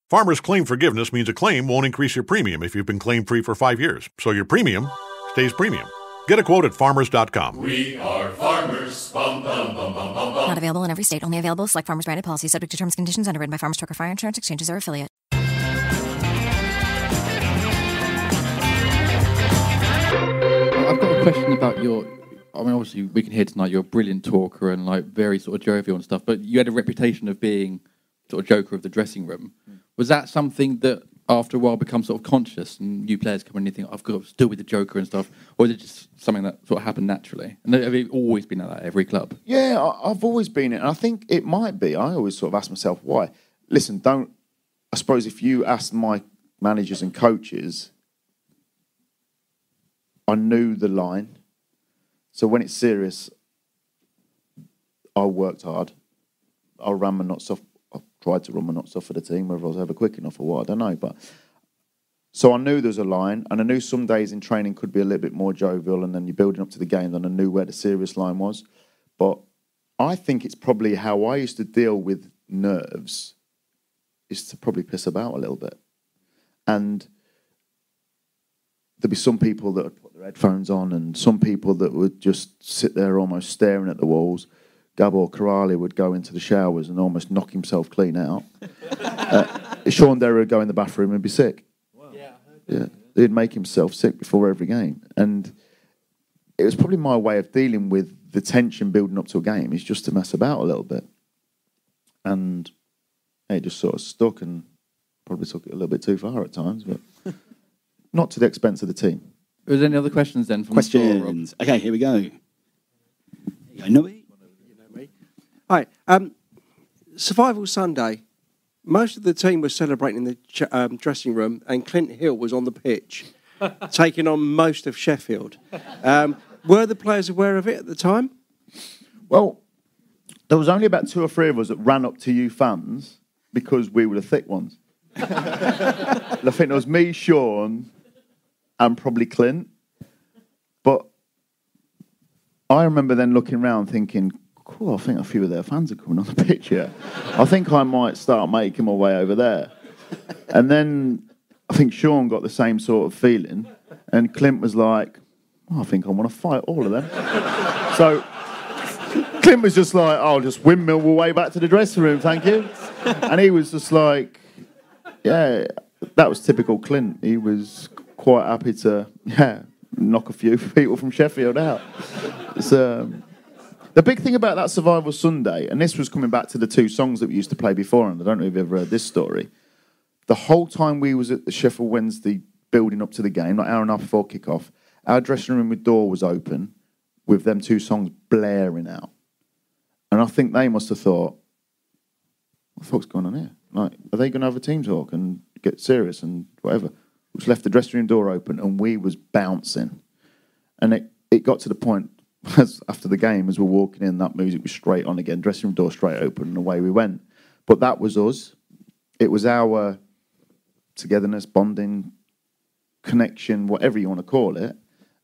Farmers Claim Forgiveness means a claim won't increase your premium if you've been claim-free for 5 years, so your premium stays premium. Get a quote at farmers.com. We are farmers. Bum, bum, bum, bum, bum, bum. Not available in every state. Only available with select Farmers branded policies subject to terms and conditions underwritten by Farmers Truck or Fire Insurance Exchanges or affiliate. I've got a question about your... I mean, obviously, we can hear tonight you're a brilliant talker and like very sort of jovial and stuff, but you had a reputation of being sort of joker of the dressing room. Was that something that after a while becomes sort of conscious and new players come in and you think, I've got to still be the joker and stuff? Or is it just something that sort of happened naturally? And have you always been like that at every club? Yeah, I've always been it. And I think it might be. I always sort of ask myself why. Listen, I suppose if you asked my managers and coaches, I knew the line. So when it's serious, I worked hard. I ran my nuts off. I tried to run my nuts off for the team, whether I was ever quick enough or what, I don't know. But so I knew there was a line, and I knew some days in training could be a little bit more jovial, and then you're building up to the game, and I knew where the serious line was. But I think it's probably how I used to deal with nerves is to probably piss about a little bit. And there'd be some people that would put their headphones on, and some people that would just sit there almost staring at the walls. Gabor Kiraly would go into the showers and almost knock himself clean out. Sean Derry would go in the bathroom and be sick. Wow. Yeah, he'd make himself sick before every game. And it was probably my way of dealing with the tension building up to a game, is just to mess about a little bit. And it just sort of stuck, and probably took it a little bit too far at times, but not to the expense of the team. Are there any other questions then from questions? Okay, here we go. Here you go, Nobby. Hi. Survival Sunday. Most of the team was celebrating in the dressing room, and Clint Hill was on the pitch, taking on most of Sheffield. Were the players aware of it at the time? Well, there was only about 2 or 3 of us that ran up to you fans because we were the thick ones. I think there was me, Sean, and probably Clint. But I remember then looking around thinking, cool, I think a few of their fans are coming on the pitch here. I think I might start making my way over there. And then I think Sean got the same sort of feeling, and Clint was like, I think I want to fight all of them. So Clint was just like, I'll just windmill my way back to the dressing room, thank you. And he was just like, yeah, that was typical Clint. He was quite happy to, knock a few people from Sheffield out. The big thing about that Survival Sunday, and this was coming back to the 2 songs that we used to play before, and I don't know if you've ever heard this story. The whole time we was at the Sheffield Wednesday building up to the game, like an hour and a half before kick-off, our dressing room door was open with them 2 songs blaring out. And I think they must have thought, what the fuck's going on here? Like, are they going to have a team talk and get serious and whatever? We just left the dressing room door open, and we was bouncing. And it got to the point, after the game, as we're walking in, that music was straight on again, dressing room door straight open, and away we went. But that was us. It was our togetherness, bonding, connection, whatever you want to call it.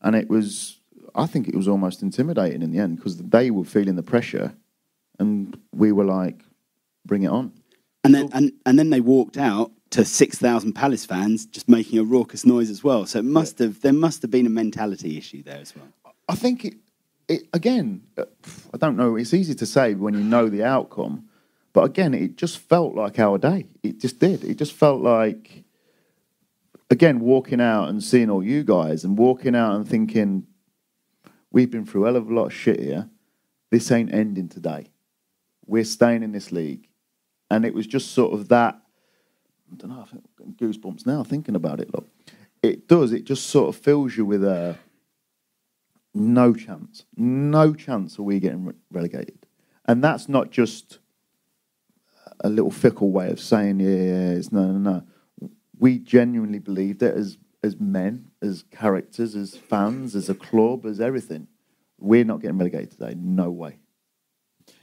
And it was, I think it was almost intimidating in the end because they were feeling the pressure, and we were like, "Bring it on." And then they walked out to 6,000 Palace fans just making a raucous noise as well. So there must have been a mentality issue there as well. I think it again. I don't know. It's easy to say when you know the outcome, but again, it just felt like our day. It just did. It just felt like, again, walking out and seeing all you guys and walking out and thinking, we've been through a hell of a lot of shit here. This ain't ending today. We're staying in this league. And it was just sort of that, I don't know, I think I'm getting goosebumps now thinking about it. Look, it does. It just sort of fills you with a no chance. No chance are we getting relegated. And that's not just a little fickle way of saying, it's no. We genuinely believed it as men, as characters, as fans, as a club, as everything. We're not getting relegated today. No way.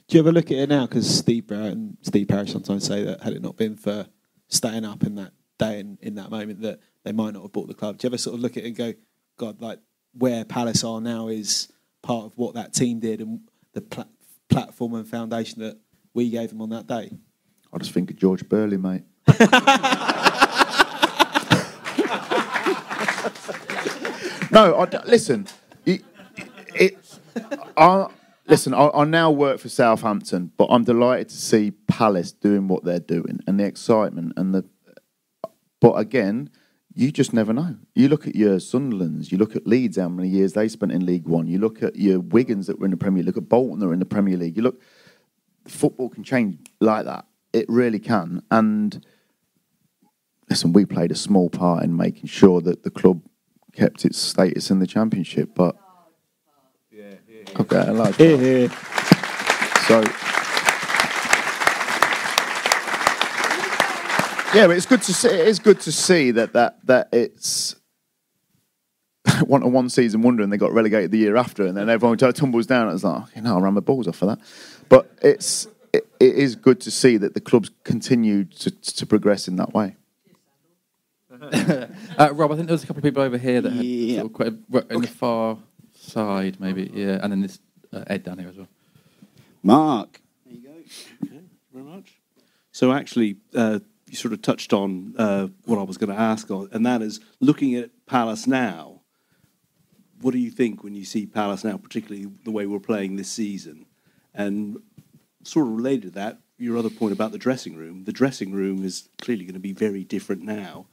Do you ever look at it now? Because Steve Barrett and Steve Parish sometimes say that had it not been for staying up in that day and in that moment, that they might not have bought the club. Do you ever sort of look at it and go, God, like where Palace are now is part of what that team did and the platform and foundation that we gave them on that day? I just think of George Burley, mate. No, listen. I now work for Southampton, but I'm delighted to see Palace doing what they're doing and the excitement and But again, you just never know. You look at your Sunderlands, you look at Leeds, how many years they spent in League One. You look at your Wigans that were in the Premier League. Look at Bolton that were in the Premier League. You look, football can change like that. It really can. And listen, we played a small part in making sure that the club kept its status in the Championship, but okay, I like that. So yeah, but it's good to see. It is good to see that it's one season wonder, and they got relegated the year after, and then everyone tumbles down. It's like, I ran my balls off for that. But it is good to see that the clubs continue to progress in that way. Rob, I think there was a couple of people over here that had sort of quite in the far side, maybe, and then this Ed down here as well. Mark, there you go. Okay, very much. So actually, you sort of touched on what I was going to ask, and that is looking at Palace now. What do you think when you see Palace now, particularly the way we're playing this season? And sort of related to that, your other point about the dressing room. The dressing room is clearly going to be very different now.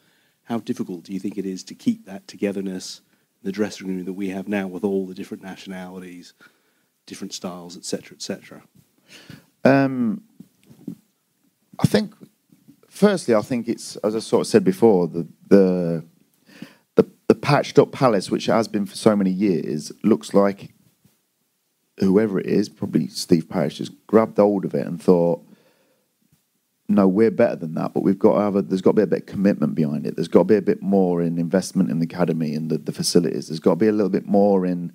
How difficult do you think it is to keep that togetherness in the dressing room that we have now with all the different nationalities, different styles, etc., etc.? I think, firstly, it's, as I sort of said before, the patched up Palace, which it has been for so many years, looks like whoever it is, probably Steve Parish, just grabbed hold of it and thought, no, we're better than that, but there's got to be a bit of commitment behind it. There's got to be a bit more in investment in the academy and the facilities. There's got to be a little bit more in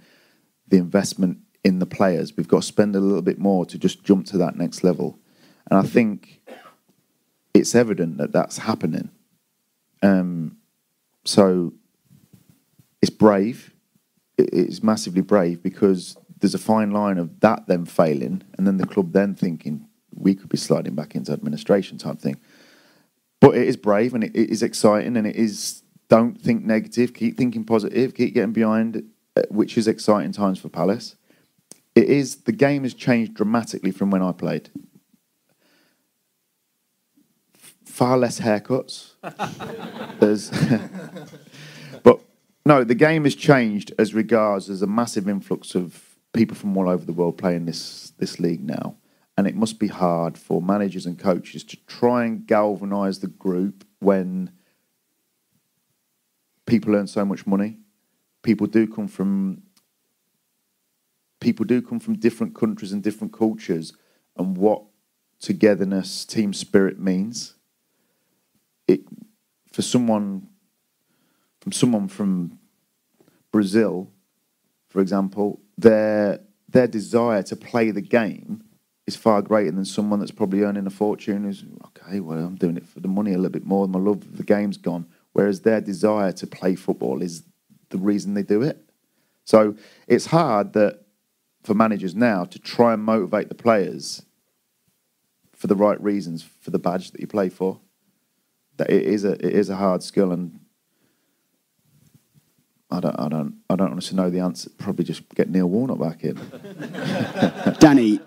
the investment in the players. We've got to spend a little bit more to just jump to that next level. And I think it's evident that that's happening. So it's brave. It's massively brave because there's a fine line of that then failing and then the club then thinking, we could be sliding back into administration type thing. But it is brave and it is exciting and it is, don't think negative, keep thinking positive, keep getting behind it, which is exciting times for Palace. The game has changed dramatically from when I played. Far less haircuts. But no, the game has changed as regards, there's a massive influx of people from all over the world playing this league now. And it must be hard for managers and coaches to try and galvanise the group when people earn so much money. People do come from different countries and different cultures, and what togetherness, team spirit means. For someone from Brazil, for example, their desire to play the game is far greater than someone that's probably earning a fortune who's, okay, well, I'm doing it for the money a little bit more, my love of the game's gone. Whereas their desire to play football is the reason they do it. So it's hard for managers now to try and motivate the players for the right reasons for the badge that you play for. That it is a hard skill, and I don't honestly know the answer. Probably just get Neil Warnock back in. Danny,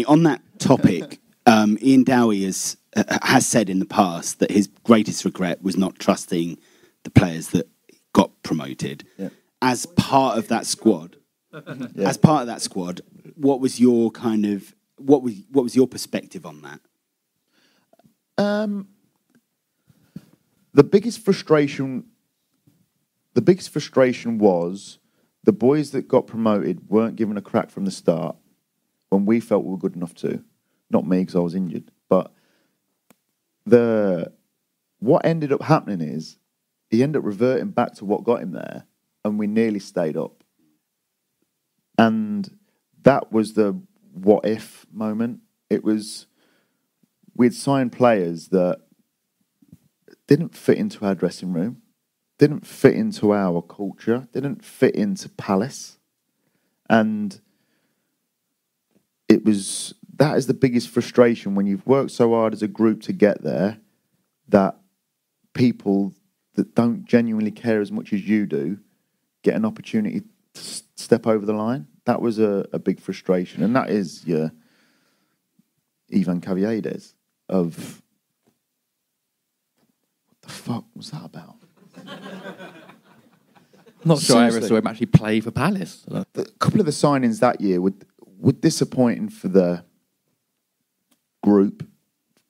on that topic, Ian Dowie has said in the past that his greatest regret was not trusting the players that got promoted. Yeah. As part of that squad, what was your what was your perspective on that? The biggest frustration was the boys that got promoted weren't given a crack from the start when we felt we were good enough to. Not me, because I was injured. But what ended up happening is he ended up reverting back to what got him there, and we nearly stayed up. And that was the what if moment. It was, we'd signed players that didn't fit into our dressing room, didn't fit into our culture, didn't fit into Palace. And that is the biggest frustration when you've worked so hard as a group to get there, that people that don't genuinely care as much as you do get an opportunity to step over the line. That was a big frustration. And that is your Ivan Caviedes of... What the fuck was that about? Not sure I ever saw him actually play for Palace. A couple of the signings that year were disappointing for the group.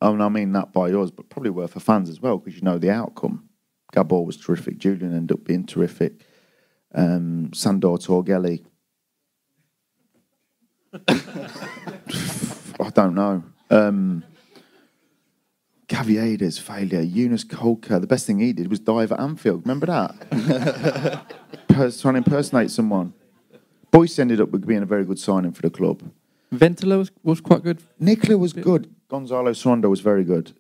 I mean that by yours, but probably were for fans as well, because you know the outcome. Gabor was terrific. Julian ended up being terrific. Sandor Torgelli. I don't know. Caviedes failure. Eunice Colker. The best thing he did was dive at Anfield. Remember that? Trying to impersonate someone. Boyce ended up being a very good signing for the club. Ventila was quite good. Nicola was good. Gonzalo Sorondo was very good.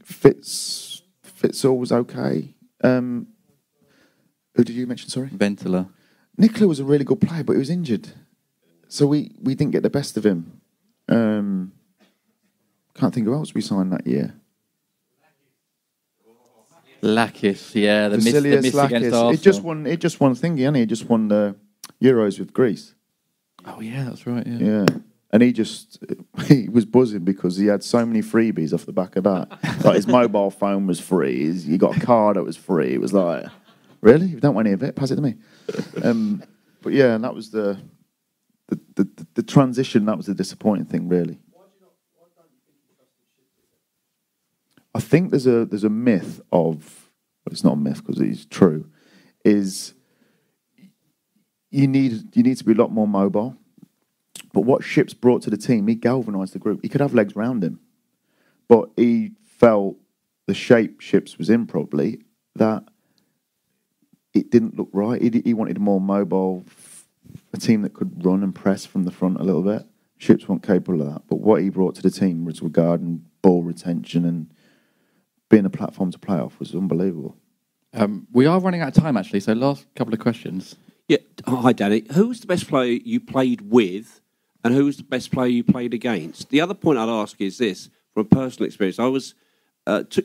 Fitzall was okay. Who did you mention, sorry? Ventila. Nicola was a really good player, but he was injured. So we didn't get the best of him. Can't think who else we signed that year. Lakis, yeah, the miss against Arsenal. It just won thingy, hasn't he? He just won the Euros with Greece. Oh yeah, that's right. Yeah, and he was buzzing because he had so many freebies off the back of that. Like his mobile phone was free. You got a car that was free. It was like, really? You don't want any of it? Pass it to me. But yeah, and that was the transition. That was the disappointing thing, really. I think there's a myth of, well, it's not a myth because it's true, is you need to be a lot more mobile. But what Ships brought to the team, he galvanised the group. He could have legs round him, but he felt the shape Ships was in probably that it didn't look right. He wanted a more mobile, a team that could run and press from the front a little bit. Ships weren't capable of that. But what he brought to the team was regarding ball retention and being a platform to play off was unbelievable. We are running out of time, actually, so last couple of questions. Yeah. Hi, Danny. Who was the best player you played with, and who was the best player you played against? The other point I'd ask is this, from a personal experience. I was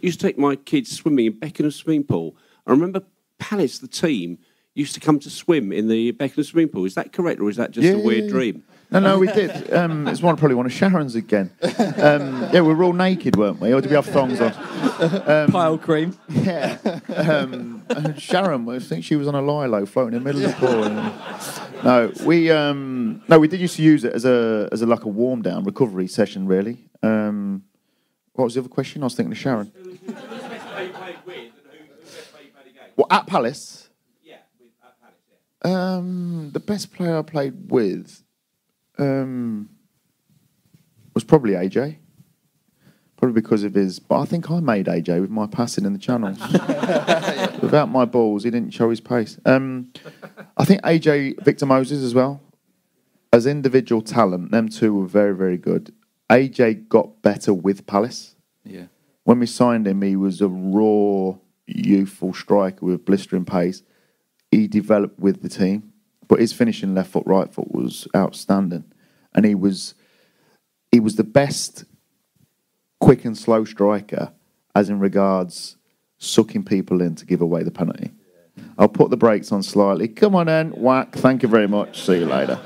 used to take my kids swimming in Beckenham swimming pool. I remember Palace, the team, used to come to swim in the Beckenham swimming pool. Is that correct, or is that just a weird dream? No, we did. It's probably one of Sharon's again. Yeah, we were all naked, weren't we? Or did we have thongs on? Pile cream. Yeah. Sharon, I think she was on a lilo floating in the middle of the pool. No, we did used to use it as a like a warm down recovery session, really. What was the other question? I was thinking of Sharon. Who was the best player you played with, and who was the best player you played against? Well, at Palace. Yeah, at Palace. Yeah. The best player I played with was probably AJ. Probably because of his... But I think I made AJ with my passing in the channels. Without my balls, he didn't show his pace. I think AJ, Victor Moses as well. As individual talent, them two were very, very good. AJ got better with Palace. Yeah. When we signed him, he was a raw, youthful striker with blistering pace. he developed with the team. But his finishing left foot, right foot was outstanding. And he was the best quick and slow striker, as in regards sucking people in to give away the penalty. I'll put the brakes on slightly. Come on then, whack. Thank you very much. See you later.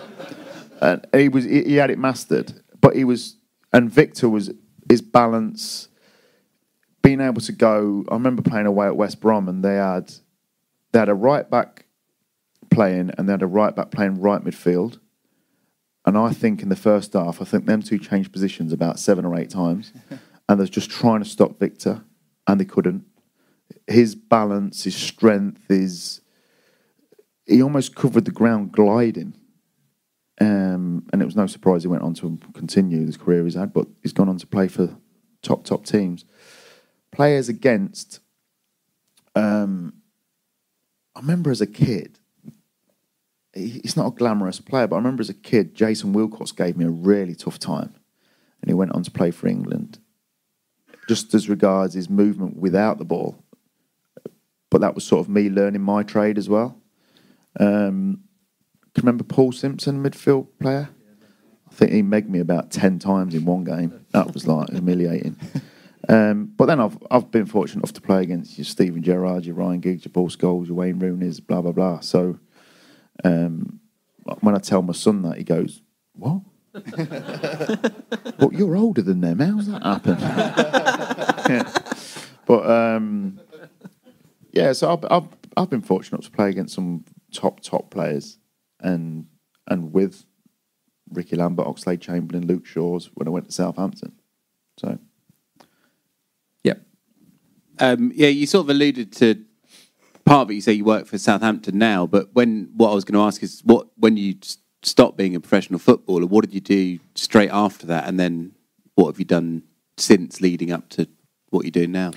And he had it mastered. But Victor was his balance, being able to go. I remember playing away at West Brom, and they had a right back playing, and they had a right back playing right midfield. And I think in the first half, them two changed positions about 7 or 8 times, and they was just trying to stop Victor, and they couldn't. His balance, his strength, he almost covered the ground gliding. And it was no surprise he went on to continue his career he's had, but he's gone on to play for top teams. Players against, I remember as a kid, he's not a glamorous player, but I remember as a kid, Jason Wilcox gave me a really tough time. And he went on to play for England, just as regards his movement without the ball. But that was sort of me learning my trade as well. Can you remember Paul Simpson, midfield player? I think he megged me about 10 times in one game. That was like humiliating. But then I've been fortunate enough to play against your Steven Gerrard, your Ryan Giggs, your Paul Scholes, your Wayne Rooney's, blah, blah, blah. So when I tell my son that, he goes, "What? Well, you're older than them. How's that happen?" Yeah. But yeah, so I've been fortunate to play against some top players, and with Ricky Lambert, Oxlade-Chamberlain, Luke Shaw's when I went to Southampton. So, yeah, you sort of alluded to part of it. You say you work for Southampton now, but what I was going to ask is, when you stopped being a professional footballer, what did you do straight after that, and then what have you done since leading up to what you're doing now?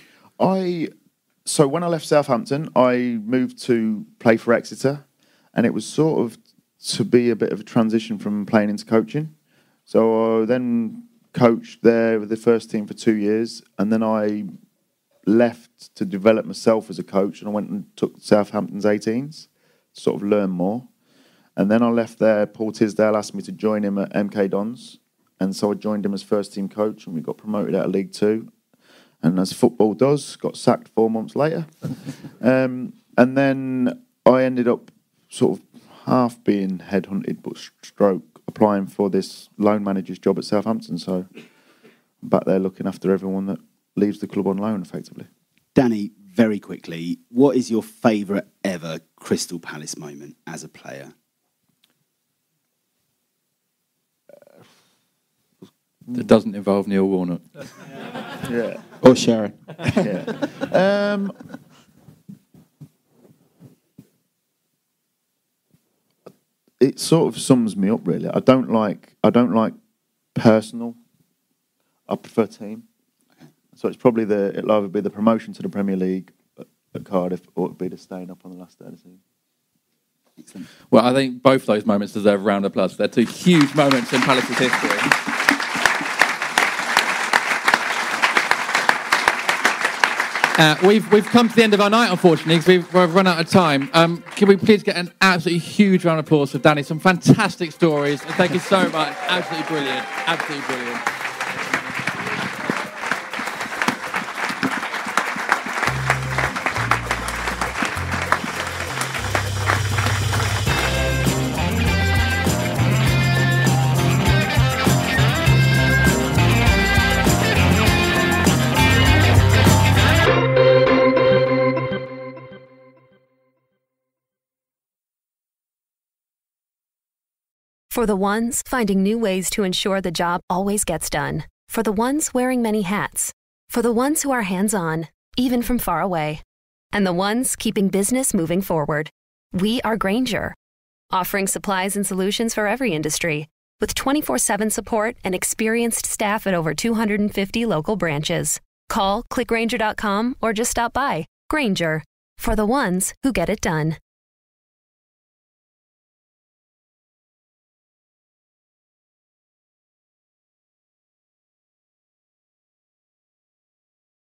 So when I left Southampton, I moved to play for Exeter, and it was sort of to be a bit of a transition from playing into coaching. So I then coached there with the first team for 2 years, and then I left to develop myself as a coach, and I went and took Southampton's 18s to sort of learn more. And then I left there. Paul Tisdale asked me to join him at MK Dons, and so I joined him as first team coach, and we got promoted out of League Two. And as football does, got sacked 4 months later. And then I ended up sort of half being headhunted, but stroke applying for this loan manager's job at Southampton. So I'm back there looking after everyone that leaves the club on loan, effectively. Danny, very quickly, what is your favourite ever Crystal Palace moment as a player? That doesn't involve Neil Warnock. Yeah. Or Sharon. Yeah. It sort of sums me up, really. I don't like personal. I prefer team. So it's probably it'll either be the promotion to the Premier League at Cardiff, or it'll be the staying up on the last day of the season. Excellent. Well, I think both those moments deserve a round of applause. They're 2 huge moments in Palace's history. We've come to the end of our night, unfortunately, because we've run out of time. Can we please get an absolutely huge round of applause for Danny? Some fantastic stories. Thank you so much. Absolutely brilliant. Absolutely brilliant. For the ones finding new ways to ensure the job always gets done. For the ones wearing many hats. For the ones who are hands-on, even from far away. And the ones keeping business moving forward. We are Grainger, offering supplies and solutions for every industry, with 24/7 support and experienced staff at over 250 local branches. Call, click Grainger.com, or just stop by. Grainger, for the ones who get it done.